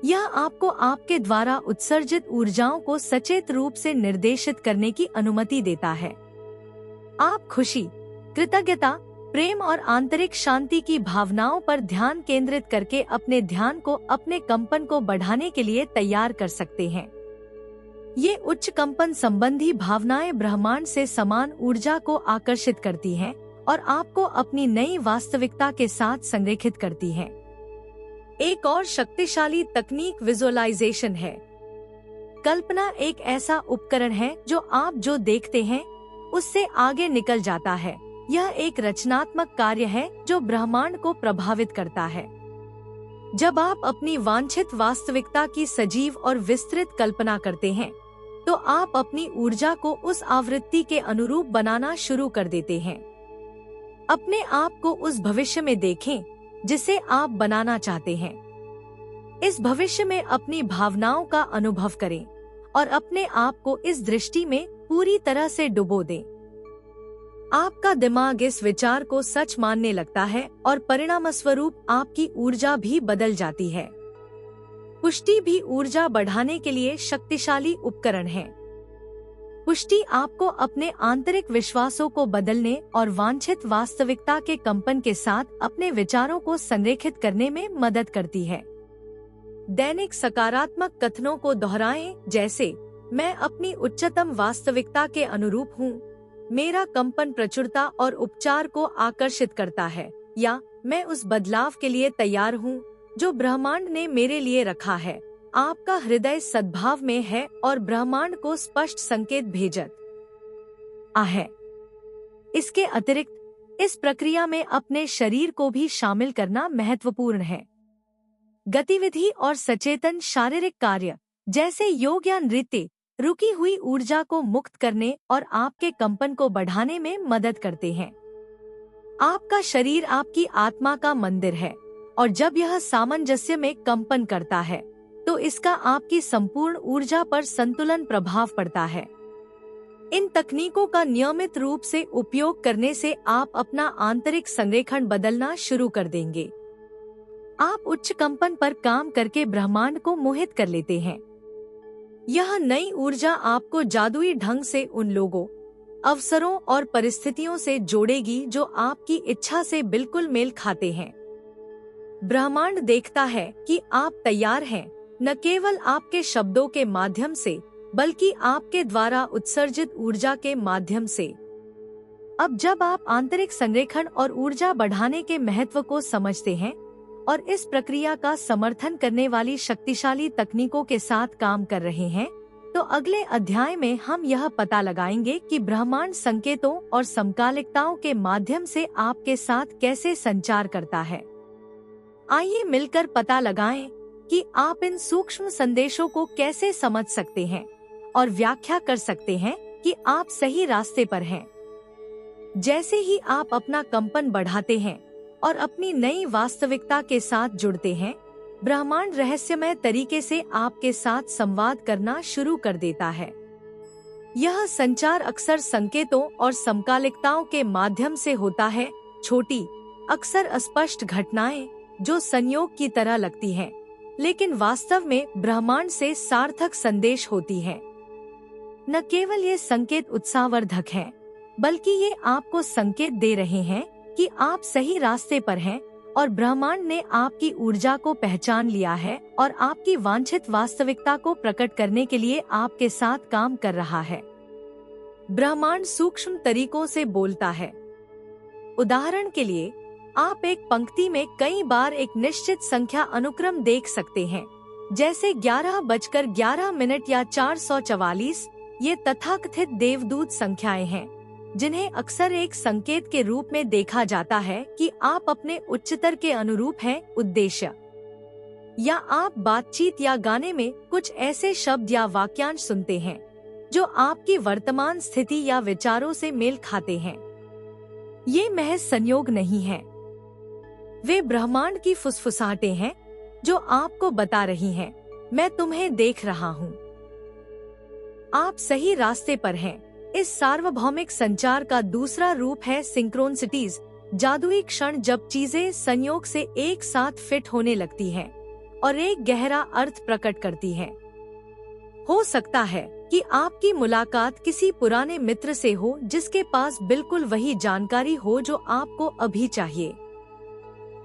S1: यह आपको आपके द्वारा उत्सर्जित ऊर्जाओं को सचेत रूप से निर्देशित करने की अनुमति देता है। आप खुशी, कृतज्ञता, प्रेम और आंतरिक शांति की भावनाओं पर ध्यान केंद्रित करके अपने ध्यान को अपने कंपन को बढ़ाने के लिए तैयार कर सकते हैं। ये उच्च कंपन संबंधी भावनाएं ब्रह्मांड से समान ऊर्जा को आकर्षित करती हैं और आपको अपनी नई वास्तविकता के साथ संरेखित करती हैं। एक और शक्तिशाली तकनीक विजुअलाइजेशन है। कल्पना एक ऐसा उपकरण है जो आप जो देखते हैं उससे आगे निकल जाता है। यह एक रचनात्मक कार्य है जो ब्रह्मांड को प्रभावित करता है। जब आप अपनी वांछित वास्तविकता की सजीव और विस्तृत कल्पना करते हैं, तो आप अपनी ऊर्जा को उस आवृत्ति के अनुरूप बनाना शुरू कर देते हैं। अपने आप को उस भविष्य में देखें जिसे आप बनाना चाहते हैं। इस भविष्य में अपनी भावनाओं का अनुभव करें और अपने आप को इस दृष्टि में पूरी तरह से डुबो दें। आपका दिमाग इस विचार को सच मानने लगता है और परिणामस्वरूप आपकी ऊर्जा भी बदल जाती है। पुष्टि भी ऊर्जा बढ़ाने के लिए शक्तिशाली उपकरण है। पुष्टि आपको अपने आंतरिक विश्वासों को बदलने और वांछित वास्तविकता के कंपन के साथ अपने विचारों को संरेखित करने में मदद करती है। दैनिक सकारात्मक कथनों को दोहराएं, जैसे मैं अपनी उच्चतम वास्तविकता के अनुरूप हूँ, मेरा कंपन प्रचुरता और उपचार को आकर्षित करता है, या मैं उस बदलाव के लिए तैयार हूँ जो ब्रह्मांड ने मेरे लिए रखा है। आपका हृदय सद्भाव में है और ब्रह्मांड को स्पष्ट संकेत भेजत है। इसके अतिरिक्त इस प्रक्रिया में अपने शरीर को भी शामिल करना महत्वपूर्ण है। गतिविधि और सचेतन शारीरिक कार्य जैसे योग या नृत्य रुकी हुई ऊर्जा को मुक्त करने और आपके कंपन को बढ़ाने में मदद करते हैं। आपका शरीर आपकी आत्मा का मंदिर है और जब यह सामंजस्य में कंपन करता है तो इसका आपकी संपूर्ण ऊर्जा पर संतुलन प्रभाव पड़ता है। इन तकनीकों का नियमित रूप से उपयोग करने से आप अपना आंतरिक संरेखण बदलना शुरू कर देंगे। आप उच्च कंपन पर काम करके ब्रह्मांड को मोहित कर लेते हैं। यह नई ऊर्जा आपको जादुई ढंग से उन लोगों, अवसरों और परिस्थितियों से जोड़ेगी जो आपकी इच्छा से बिल्कुल मेल खाते हैं। ब्रह्मांड देखता है कि आप तैयार हैं, न केवल आपके शब्दों के माध्यम से बल्कि आपके द्वारा उत्सर्जित ऊर्जा के माध्यम से। अब जब आप आंतरिक संरेखण और ऊर्जा बढ़ाने के महत्व को समझते हैं और इस प्रक्रिया का समर्थन करने वाली शक्तिशाली तकनीकों के साथ काम कर रहे हैं, तो अगले अध्याय में हम यह पता लगाएंगे कि ब्रह्मांड संकेतों और समकालिकताओं के माध्यम से आपके साथ कैसे संचार करता है। आइए मिलकर पता लगाएं कि आप इन सूक्ष्म संदेशों को कैसे समझ सकते हैं और व्याख्या कर सकते हैं कि आप सही रास्ते पर हैं। जैसे ही आप अपना कंपन बढ़ाते हैं और अपनी नई वास्तविकता के साथ जुड़ते हैं, ब्रह्मांड रहस्यमय तरीके से आपके साथ संवाद करना शुरू कर देता है। यह संचार अक्सर संकेतों और समकालिकताओं के माध्यम से होता है, छोटी, अक्सर अस्पष्ट घटनाएं जो संयोग की तरह लगती हैं, लेकिन वास्तव में ब्रह्मांड से सार्थक संदेश होती हैं। न केवल ये संकेत उत्साहवर्धक हैं, बल्कि ये आपको संकेत दे रहे हैं कि आप सही रास्ते पर हैं और ब्रह्मांड ने आपकी ऊर्जा को पहचान लिया है और आपकी वांछित वास्तविकता को प्रकट करने के लिए आपके साथ काम कर रहा है। ब्रह्मांड सूक्ष्म तरीकों से बोलता है। उदाहरण के लिए, आप एक पंक्ति में कई बार एक निश्चित संख्या अनुक्रम देख सकते हैं, जैसे 11:11 या 444। ये तथाकथित देवदूत संख्याएं हैं जिन्हें अक्सर एक संकेत के रूप में देखा जाता है कि आप अपने उच्चतर के अनुरूप हैं। उद्देश्य, या आप बातचीत या गाने में कुछ ऐसे शब्द या वाक्यांश सुनते हैं जो आपकी वर्तमान स्थिति या विचारों से मेल खाते हैं। ये महज संयोग नहीं है, वे ब्रह्मांड की फुसफुसाहटें हैं जो आपको बता रही हैं, मैं तुम्हें देख रहा हूँ, आप सही रास्ते पर हैं। इस सार्वभौमिक संचार का दूसरा रूप है सिंक्रोनिसिटीज, जादुई क्षण जब चीजें संयोग से एक साथ फिट होने लगती हैं और एक गहरा अर्थ प्रकट करती हैं। हो सकता है कि आपकी मुलाकात किसी पुराने मित्र से हो जिसके पास बिल्कुल वही जानकारी हो जो आपको अभी चाहिए।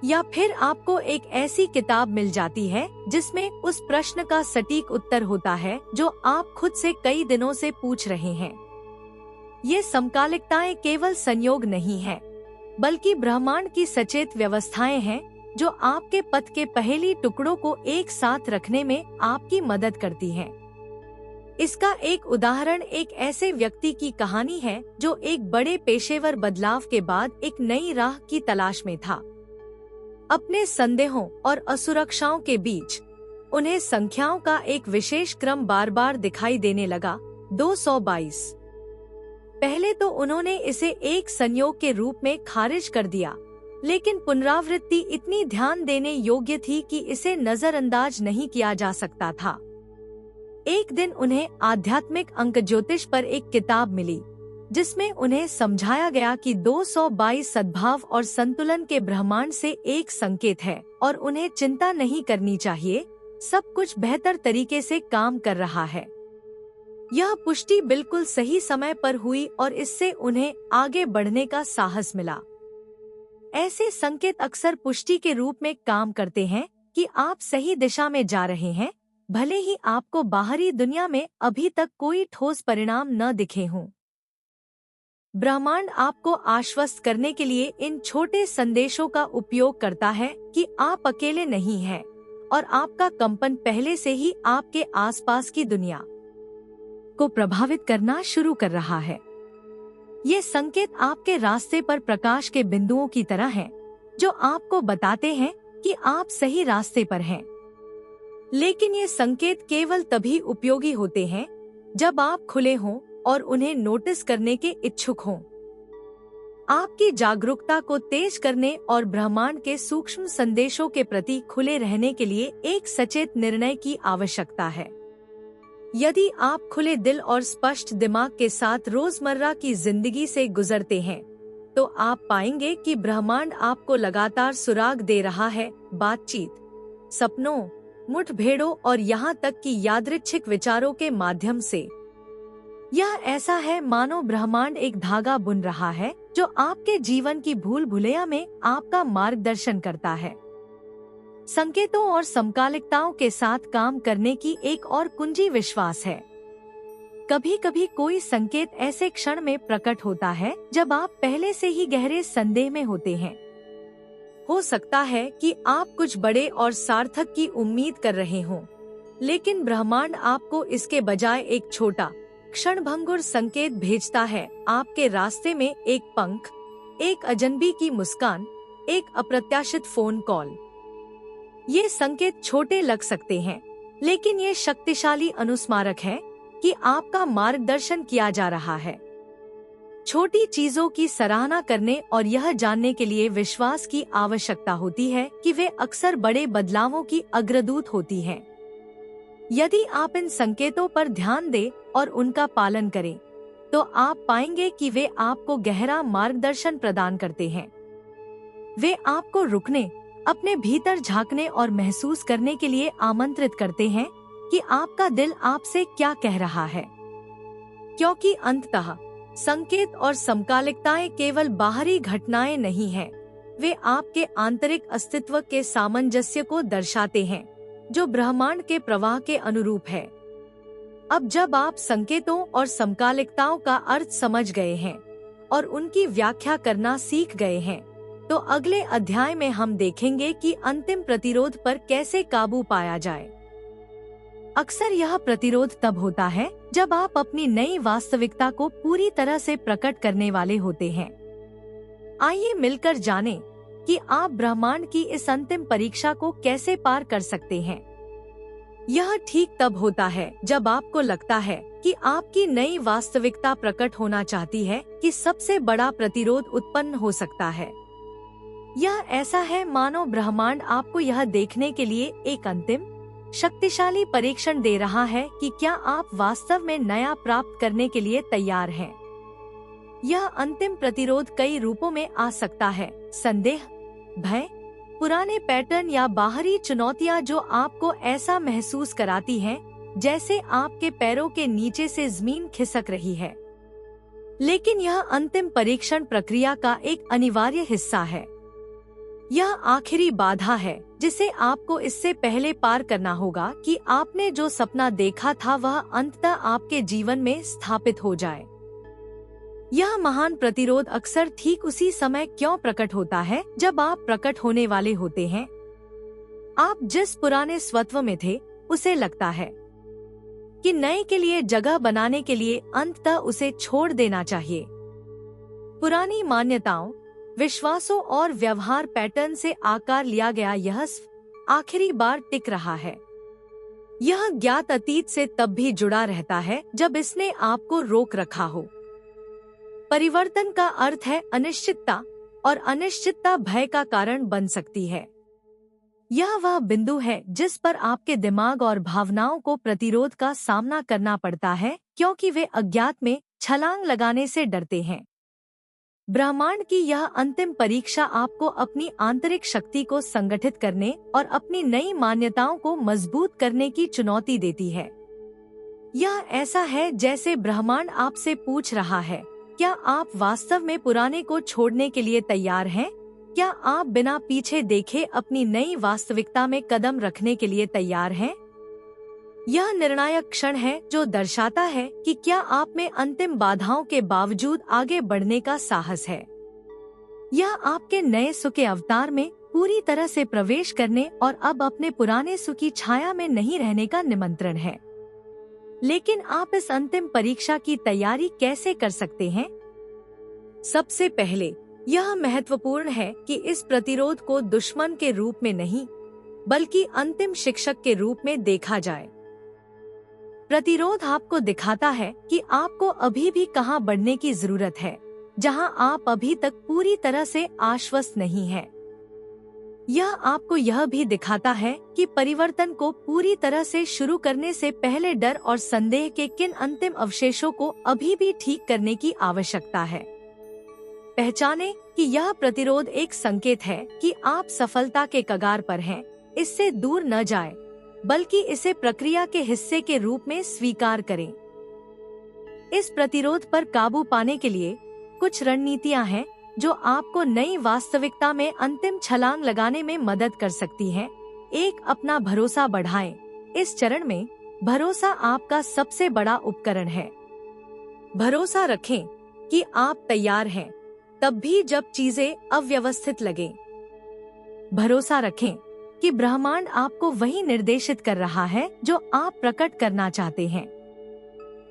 S1: या फिर आपको एक ऐसी किताब मिल जाती है जिसमें उस प्रश्न का सटीक उत्तर होता है जो आप खुद से कई दिनों से पूछ रहे हैं। ये समकालिकताएं केवल संयोग नहीं है, बल्कि ब्रह्मांड की सचेत व्यवस्थाएं हैं जो आपके पथ के पहेली टुकड़ों को एक साथ रखने में आपकी मदद करती हैं। इसका एक उदाहरण एक ऐसे व्यक्ति की कहानी है जो एक बड़े पेशेवर बदलाव के बाद एक नई राह की तलाश में था। अपने संदेहों और असुरक्षाओं के बीच उन्हें संख्याओं का एक विशेष क्रम बार बार दिखाई देने लगा, 222। पहले तो उन्होंने इसे एक संयोग के रूप में खारिज कर दिया, लेकिन पुनरावृत्ति इतनी ध्यान देने योग्य थी कि इसे नजरअंदाज नहीं किया जा सकता था। एक दिन उन्हें आध्यात्मिक अंक ज्योतिष पर एक किताब मिली जिसमें उन्हें समझाया गया कि 222 सद्भाव और संतुलन के ब्रह्मांड से एक संकेत है और उन्हें चिंता नहीं करनी चाहिए, सब कुछ बेहतर तरीके से काम कर रहा है। यह पुष्टि बिल्कुल सही समय पर हुई और इससे उन्हें आगे बढ़ने का साहस मिला। ऐसे संकेत अक्सर पुष्टि के रूप में काम करते हैं कि आप सही दिशा में जा रहे हैं, भले ही आपको बाहरी दुनिया में अभी तक कोई ठोस परिणाम न दिखे हों। ब्रह्मांड आपको आश्वस्त करने के लिए इन छोटे संदेशों का उपयोग करता है कि आप अकेले नहीं हैं और आपका कंपन पहले से ही आपके आसपास की दुनिया को प्रभावित करना शुरू कर रहा है। ये संकेत आपके रास्ते पर प्रकाश के बिंदुओं की तरह हैं, जो आपको बताते हैं कि आप सही रास्ते पर हैं। लेकिन ये संकेत केवल तभी उपयोगी होते हैं जब आप खुले हों और उन्हें नोटिस करने के इच्छुक हों। आपकी जागरूकता को तेज करने और ब्रह्मांड के सूक्ष्म संदेशों के प्रति खुले रहने के लिए एक सचेत निर्णय की आवश्यकता है। यदि आप खुले दिल और स्पष्ट दिमाग के साथ रोजमर्रा की जिंदगी से गुजरते हैं, तो आप पाएंगे कि ब्रह्मांड आपको लगातार सुराग दे रहा है, बातचीत, सपनों, मुठभेड़ों और यहाँ तक कि यादृच्छिक विचारों के माध्यम से। यह ऐसा है मानो ब्रह्मांड एक धागा बुन रहा है जो आपके जीवन की भूल भुलैया में आपका मार्गदर्शन करता है। संकेतों और समकालिकताओं के साथ काम करने की एक और कुंजी विश्वास है। कभी कभी कोई संकेत ऐसे क्षण में प्रकट होता है जब आप पहले से ही गहरे संदेह में होते हैं। हो सकता है कि आप कुछ बड़े और सार्थक की उम्मीद कर रहे हों, लेकिन ब्रह्मांड आपको इसके बजाय एक छोटा क्षणभंगुर संकेत भेजता है। आपके रास्ते में एक पंख, एक अजनबी की मुस्कान, एक अप्रत्याशित फोन कॉल। ये संकेत छोटे लग सकते हैं, लेकिन ये शक्तिशाली अनुस्मारक है कि आपका मार्गदर्शन किया जा रहा है। छोटी चीजों की सराहना करने और यह जानने के लिए विश्वास की आवश्यकता होती है कि वे अक्सर बड़े बदलावों की अग्रदूत होती हैं। यदि आप इन संकेतों पर ध्यान दें और उनका पालन करें, तो आप पाएंगे कि वे आपको गहरा मार्गदर्शन प्रदान करते हैं। वे आपको रुकने, अपने भीतर झांकने और महसूस करने के लिए आमंत्रित करते हैं कि आपका दिल आपसे क्या कह रहा है। क्योंकि अंततः संकेत और समकालिकताएं केवल बाहरी घटनाएं नहीं हैं, वे आपके आंतरिक अस्तित्व के सामंजस्य को दर्शाते हैं, जो ब्रह्मांड के प्रवाह के अनुरूप है। अब जब आप संकेतों और समकालिकताओं का अर्थ समझ गए हैं और उनकी व्याख्या करना सीख गए हैं, तो अगले अध्याय में हम देखेंगे कि अंतिम प्रतिरोध पर कैसे काबू पाया जाए। अक्सर यह प्रतिरोध तब होता है जब आप अपनी नई वास्तविकता को पूरी तरह से प्रकट करने वाले होते हैं। आइए मिलकर जानें कि आप ब्रह्मांड की इस अंतिम परीक्षा को कैसे पार कर सकते हैं। यह ठीक तब होता है जब आपको लगता है कि आपकी नई वास्तविकता प्रकट होना चाहती है कि सबसे बड़ा प्रतिरोध उत्पन्न हो सकता है। यह ऐसा है मानो ब्रह्मांड आपको यह देखने के लिए एक अंतिम शक्तिशाली परीक्षण दे रहा है कि क्या आप वास्तव में नया प्राप्त करने के लिए तैयार हैं। यह अंतिम प्रतिरोध कई रूपों में आ सकता है: संदेह, भय, पुराने पैटर्न या बाहरी चुनौतियां जो आपको ऐसा महसूस कराती हैं जैसे आपके पैरों के नीचे से जमीन खिसक रही है। लेकिन यह अंतिम परीक्षण प्रक्रिया का एक अनिवार्य हिस्सा है। यह आखिरी बाधा है जिसे आपको इससे पहले पार करना होगा कि आपने जो सपना देखा था वह अंततः आपके जीवन में स्थापित हो जाए। यह महान प्रतिरोध अक्सर ठीक उसी समय क्यों प्रकट होता है जब आप प्रकट होने वाले होते हैं। आप जिस पुराने स्वत्व में थे उसे लगता है कि नए के लिए जगह बनाने के लिए अंततः उसे छोड़ देना चाहिए। पुरानी मान्यताओं, विश्वासों और व्यवहार पैटर्न से आकार लिया गया यह स्व आखिरी बार टिक रहा है। यह ज्ञात अतीत से तब भी जुड़ा रहता है जब इसने आपको रोक रखा हो। परिवर्तन का अर्थ है अनिश्चितता, और अनिश्चितता भय का कारण बन सकती है। यह वह बिंदु है जिस पर आपके दिमाग और भावनाओं को प्रतिरोध का सामना करना पड़ता है क्योंकि वे अज्ञात में छलांग लगाने से डरते हैं। ब्रह्मांड की यह अंतिम परीक्षा आपको अपनी आंतरिक शक्ति को संगठित करने और अपनी नई मान्यताओं को मजबूत करने की चुनौती देती है। यह ऐसा है जैसे ब्रह्मांड आपसे पूछ रहा है, क्या आप वास्तव में पुराने को छोड़ने के लिए तैयार हैं? क्या आप बिना पीछे देखे अपनी नई वास्तविकता में कदम रखने के लिए तैयार हैं? यह निर्णायक क्षण है जो दर्शाता है कि क्या आप में अंतिम बाधाओं के बावजूद आगे बढ़ने का साहस है। यह आपके नए सुख के अवतार में पूरी तरह से प्रवेश करने और अब अपने पुराने सुख की छाया में नहीं रहने का निमंत्रण है। लेकिन आप इस अंतिम परीक्षा की तैयारी कैसे कर सकते हैं? सबसे पहले यह महत्वपूर्ण है कि इस प्रतिरोध को दुश्मन के रूप में नहीं, बल्कि अंतिम शिक्षक के रूप में देखा जाए। प्रतिरोध आपको दिखाता है कि आपको अभी भी कहां बढ़ने की जरूरत है, जहां आप अभी तक पूरी तरह से आश्वस्त नहीं हैं। यह आपको यह भी दिखाता है कि परिवर्तन को पूरी तरह से शुरू करने से पहले डर और संदेह के किन अंतिम अवशेषों को अभी भी ठीक करने की आवश्यकता है। पहचानें कि यह प्रतिरोध एक संकेत है कि आप सफलता के कगार पर हैं। इससे दूर न जाएं, बल्कि इसे प्रक्रिया के हिस्से के रूप में स्वीकार करें। इस प्रतिरोध पर काबू पाने के लिए कुछ रणनीतियां हैं जो आपको नई वास्तविकता में अंतिम छलांग लगाने में मदद कर सकती हैं। एक, अपना भरोसा बढ़ाएं। इस चरण में भरोसा आपका सबसे बड़ा उपकरण है। भरोसा रखें कि आप तैयार हैं, तब भी जब चीजें अव्यवस्थित लगें। भरोसा रखें कि ब्रह्मांड आपको वही निर्देशित कर रहा है जो आप प्रकट करना चाहते हैं।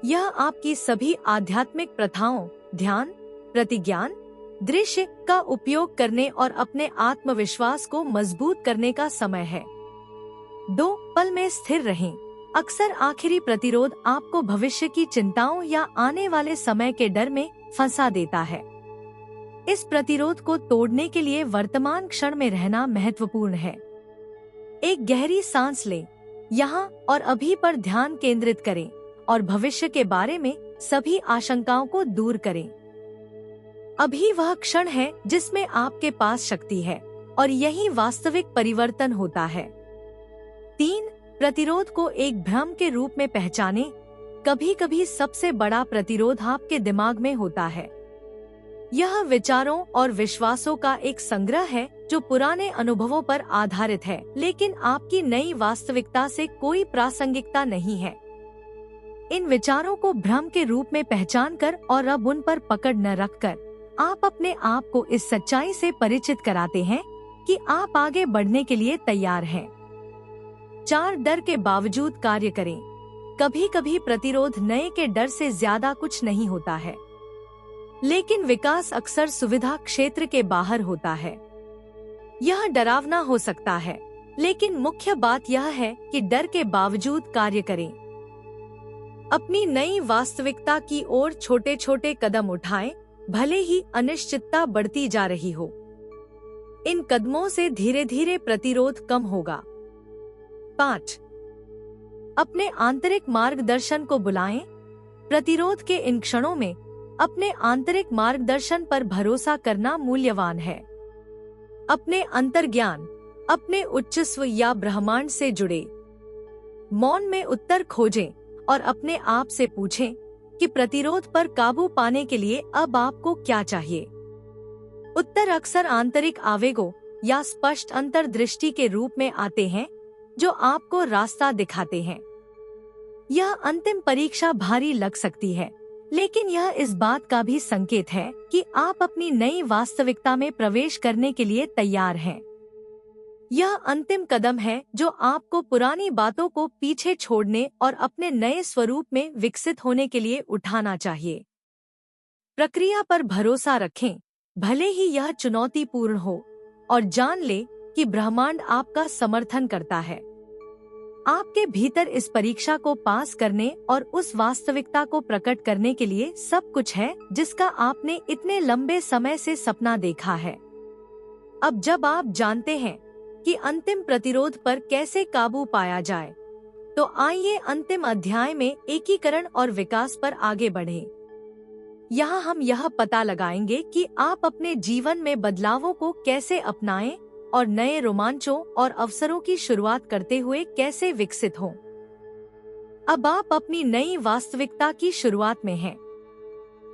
S1: यह आपकी सभी आध्यात्मिक प्रथाओं, ध्यान, प्रतिज्ञान, दृश्य का उपयोग करने और अपने आत्मविश्वास को मजबूत करने का समय है। 2, पल में स्थिर रहें। अक्सर आखिरी प्रतिरोध आपको भविष्य की चिंताओं या आने वाले समय के डर में फंसा देता है। इस प्रतिरोध को तोड़ने के लिए वर्तमान क्षण में रहना महत्वपूर्ण है। एक गहरी सांस लें, यहाँ और अभी पर ध्यान केंद्रित करें और भविष्य के बारे में सभी आशंकाओं को दूर करें। अभी वह क्षण है जिसमें आपके पास शक्ति है और यही वास्तविक परिवर्तन होता है। 3, प्रतिरोध को एक भ्रम के रूप में पहचानें। कभी कभी सबसे बड़ा प्रतिरोध आपके दिमाग में होता है। यह विचारों और विश्वासों का एक संग्रह है जो पुराने अनुभवों पर आधारित है, लेकिन आपकी नई वास्तविकता से कोई प्रासंगिकता नहीं है। इन विचारों को भ्रम के रूप में पहचान कर और अब उन पर पकड़ न रखकर आप अपने आप को इस सच्चाई से परिचित कराते हैं कि आप आगे बढ़ने के लिए तैयार हैं। 4, डर के बावजूद कार्य करें। कभी कभी प्रतिरोध नए के डर से ज्यादा कुछ नहीं होता है, लेकिन विकास अक्सर सुविधा क्षेत्र के बाहर होता है। यह डरावना हो सकता है, लेकिन मुख्य बात यह है कि डर के बावजूद कार्य करें। अपनी नई वास्तविकता की ओर छोटे छोटे कदम उठाएं, भले ही अनिश्चितता बढ़ती जा रही हो। इन कदमों से धीरे धीरे प्रतिरोध कम होगा। 5, अपने आंतरिक मार्गदर्शन को बुलाएं। प्रतिरोध के इन क्षणों में अपने आंतरिक मार्गदर्शन पर भरोसा करना मूल्यवान है। अपने अंतर्ज्ञान, अपने उच्च स्व या ब्रह्मांड से जुड़े। मौन में उत्तर खोजें और अपने आप से पूछें कि प्रतिरोध पर काबू पाने के लिए अब आपको क्या चाहिए। उत्तर अक्सर आंतरिक आवेगों या स्पष्ट अंतर्दृष्टि के रूप में आते हैं जो आपको रास्ता दिखाते हैं। यह अंतिम परीक्षा भारी लग सकती है, लेकिन यह इस बात का भी संकेत है कि आप अपनी नई वास्तविकता में प्रवेश करने के लिए तैयार हैं। यह अंतिम कदम है जो आपको पुरानी बातों को पीछे छोड़ने और अपने नए स्वरूप में विकसित होने के लिए उठाना चाहिए। प्रक्रिया पर भरोसा रखें, भले ही यह चुनौतीपूर्ण हो, और जान ले कि ब्रह्मांड आपका समर्थन करता है। आपके भीतर इस परीक्षा को पास करने और उस वास्तविकता को प्रकट करने के लिए सब कुछ है जिसका आपने इतने लंबे समय से सपना देखा है। अब जब आप जानते हैं कि अंतिम प्रतिरोध पर कैसे काबू पाया जाए, तो आइए अंतिम अध्याय में एकीकरण और विकास पर आगे बढ़ें। यहाँ हम यह पता लगाएंगे कि आप अपने जीवन में बदलावों को कैसे अपनाएं और नए रोमांचों और अवसरों की शुरुआत करते हुए कैसे विकसित हों। अब आप अपनी नई वास्तविकता की शुरुआत में हैं।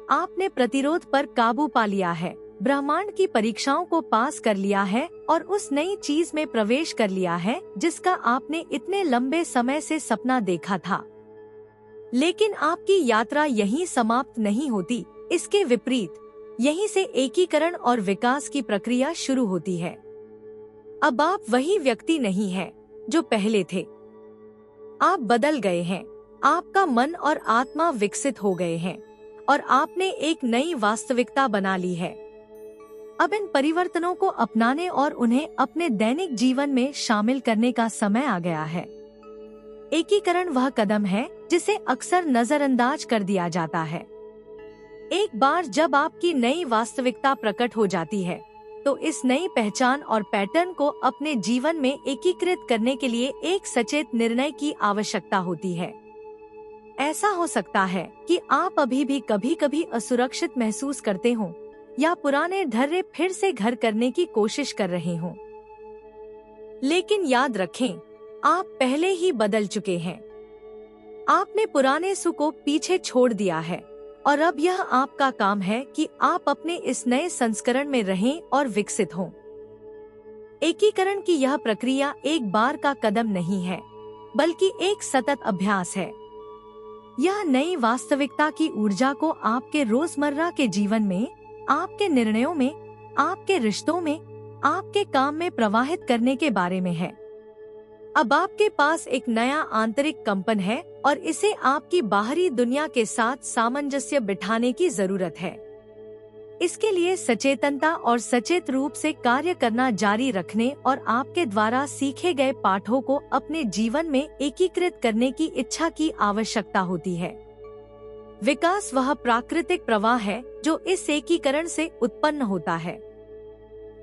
S1: आपने प्रतिरोध पर काबू पा लिया है, ब्रह्मांड की परीक्षाओं को पास कर लिया है और उस नई चीज में प्रवेश कर लिया है जिसका आपने इतने लंबे समय से सपना देखा था। लेकिन आपकी यात्रा यहीं समाप्त नहीं होती, इसके विपरीत यहीं से एकीकरण और विकास की प्रक्रिया शुरू होती है। अब आप वही व्यक्ति नहीं हैं जो पहले थे। आप बदल गए हैं, आपका मन और आत्मा विकसित हो गए हैं और आपने एक नई वास्तविकता बना ली है। अब इन परिवर्तनों को अपनाने और उन्हें अपने दैनिक जीवन में शामिल करने का समय आ गया है। एकीकरण वह कदम है जिसे अक्सर नजरअंदाज कर दिया जाता है। एक बार जब आपकी नई वास्तविकता प्रकट हो जाती है, तो इस नई पहचान और पैटर्न को अपने जीवन में एकीकृत करने के लिए एक सचेत निर्णय की आवश्यकता होती है। ऐसा हो सकता है कि आप अभी भी कभी कभी असुरक्षित महसूस करते हों या पुराने ढर्रे फिर से घर करने की कोशिश कर रहे हों। लेकिन याद रखें, आप पहले ही बदल चुके हैं। आपने पुराने सुख को पीछे छोड़ दिया है और अब यह आपका काम है कि आप अपने इस नए संस्करण में रहें और विकसित हों। एकीकरण की यह प्रक्रिया एक बार का कदम नहीं है, बल्कि एक सतत अभ्यास है। यह नई वास्तविकता की ऊर्जा को आपके रोजमर्रा के जीवन में, आपके निर्णयों में, आपके रिश्तों में, आपके काम में प्रवाहित करने के बारे में है। अब आपके पास एक नया आंतरिक कंपन है और इसे आपकी बाहरी दुनिया के साथ सामंजस्य बिठाने की जरूरत है। इसके लिए सचेतनता और सचेत रूप से कार्य करना जारी रखने और आपके द्वारा सीखे गए पाठों को अपने जीवन में एकीकृत करने की इच्छा की आवश्यकता होती है। विकास वह प्राकृतिक प्रवाह है जो इस एकीकरण से उत्पन्न होता है।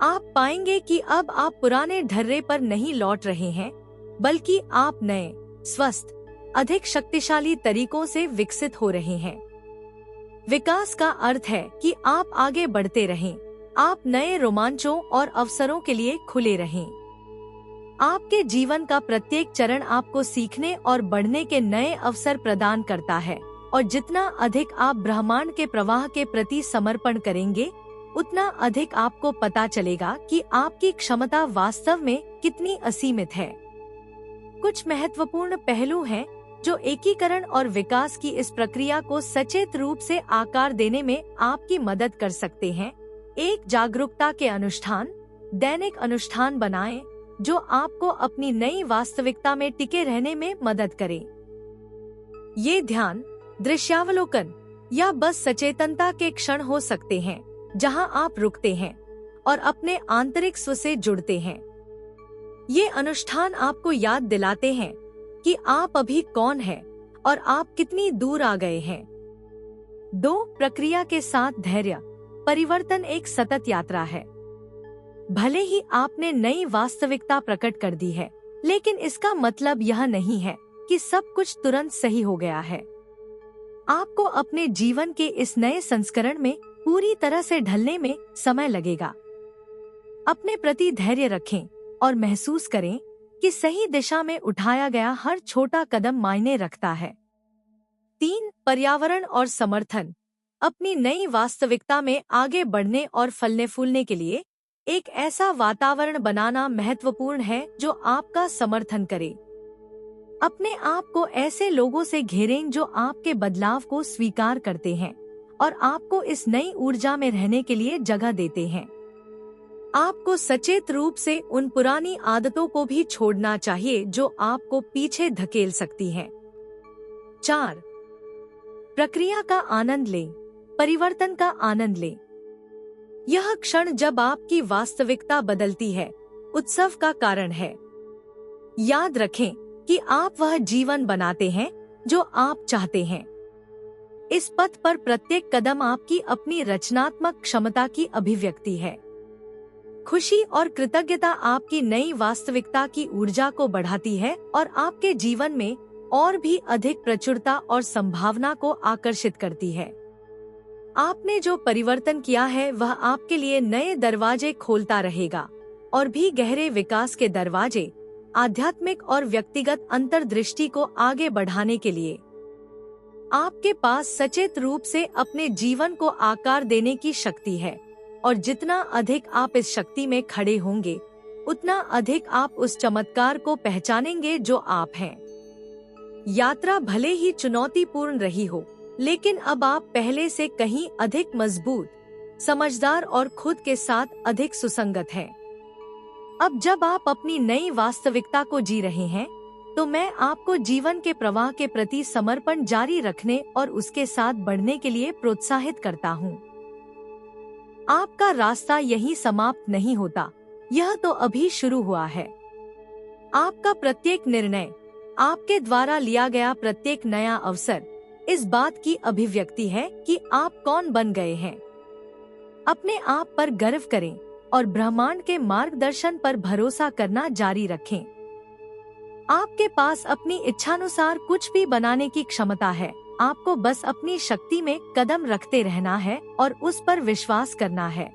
S1: आप पाएंगे कि अब आप पुराने ढर्रे पर नहीं लौट रहे हैं, बल्कि आप नए, स्वस्थ, अधिक शक्तिशाली तरीकों से विकसित हो रहे हैं। विकास का अर्थ है कि आप आगे बढ़ते रहें, आप नए रोमांचों और अवसरों के लिए खुले रहें। आपके जीवन का प्रत्येक चरण आपको सीखने और बढ़ने के नए अवसर प्रदान करता है, और जितना अधिक आप ब्रह्मांड के प्रवाह के प्रति समर्पण करेंगे, उतना अधिक आपको पता चलेगा कि आपकी क्षमता वास्तव में कितनी असीमित है। कुछ महत्वपूर्ण पहलू हैं जो एकीकरण और विकास की इस प्रक्रिया को सचेत रूप से आकार देने में आपकी मदद कर सकते हैं। एक, जागरूकता के अनुष्ठान। दैनिक अनुष्ठान बनाएं जो आपको अपनी नई वास्तविकता में टिके रहने में मदद करें। ये ध्यान, दृश्यावलोकन या बस सचेतनता के क्षण हो सकते हैं जहां आप रुकते हैं और अपने आंतरिक स्व से जुड़ते हैं। ये अनुष्ठान आपको याद दिलाते हैं कि आप अभी कौन हैं और आप कितनी दूर आ गए हैं। 2, प्रक्रिया के साथ धैर्य। परिवर्तन एक सतत यात्रा है। भले ही आपने नई वास्तविकता प्रकट कर दी है, लेकिन इसका मतलब यह नहीं है कि सब कुछ तुरंत सही हो गया है। आपको अपने जीवन के इस नए संस्करण में पूरी तरह से ढलने में समय लगेगा। अपने प्रति धैर्य रखें और महसूस करें कि सही दिशा में उठाया गया हर छोटा कदम मायने रखता है। 3, पर्यावरण और समर्थन। अपनी नई वास्तविकता में आगे बढ़ने और फलने फूलने के लिए एक ऐसा वातावरण बनाना महत्वपूर्ण है जो आपका समर्थन करे। अपने आप को ऐसे लोगों से घेरें जो आपके बदलाव को स्वीकार करते हैं और आपको इस नई ऊर्जा में रहने के लिए जगह देते हैं। आपको सचेत रूप से उन पुरानी आदतों को भी छोड़ना चाहिए जो आपको पीछे धकेल सकती हैं। 4. प्रक्रिया का आनंद लें, परिवर्तन का आनंद लें। यह क्षण जब आपकी वास्तविकता बदलती है, उत्सव का कारण है। याद रखें कि आप वह जीवन बनाते हैं जो आप चाहते हैं। इस पथ पर प्रत्येक कदम आपकी अपनी रचनात्मक क्षमता की अभिव्यक्ति है। खुशी और कृतज्ञता आपकी नई वास्तविकता की ऊर्जा को बढ़ाती है और आपके जीवन में और भी अधिक प्रचुरता और संभावना को आकर्षित करती है। आपने जो परिवर्तन किया है वह आपके लिए नए दरवाजे खोलता रहेगा और भी गहरे विकास के दरवाजे, आध्यात्मिक और व्यक्तिगत अंतर्दृष्टि को आगे बढ़ाने के लिए। आपके पास सचेत रूप से अपने जीवन को आकार देने की शक्ति है और जितना अधिक आप इस शक्ति में खड़े होंगे, उतना अधिक आप उस चमत्कार को पहचानेंगे जो आप हैं। यात्रा भले ही चुनौतीपूर्ण रही हो, लेकिन अब आप पहले से कहीं अधिक मजबूत, समझदार और खुद के साथ अधिक सुसंगत हैं। अब जब आप अपनी नई वास्तविकता को जी रहे हैं, तो मैं आपको जीवन के प्रवाह के प्रति समर्पण जारी रखने और उसके साथ बढ़ने के लिए प्रोत्साहित करता हूँ। आपका रास्ता यहीं समाप्त नहीं होता, यह तो अभी शुरू हुआ है। आपका प्रत्येक निर्णय, आपके द्वारा लिया गया प्रत्येक नया अवसर इस बात की अभिव्यक्ति है कि आप कौन बन गए हैं। अपने आप पर गर्व करें और ब्रह्मांड के मार्गदर्शन पर भरोसा करना जारी रखें। आपके पास अपनी इच्छानुसार कुछ भी बनाने की क्षमता है। आपको बस अपनी शक्ति में कदम रखते रहना है और उस पर विश्वास करना है।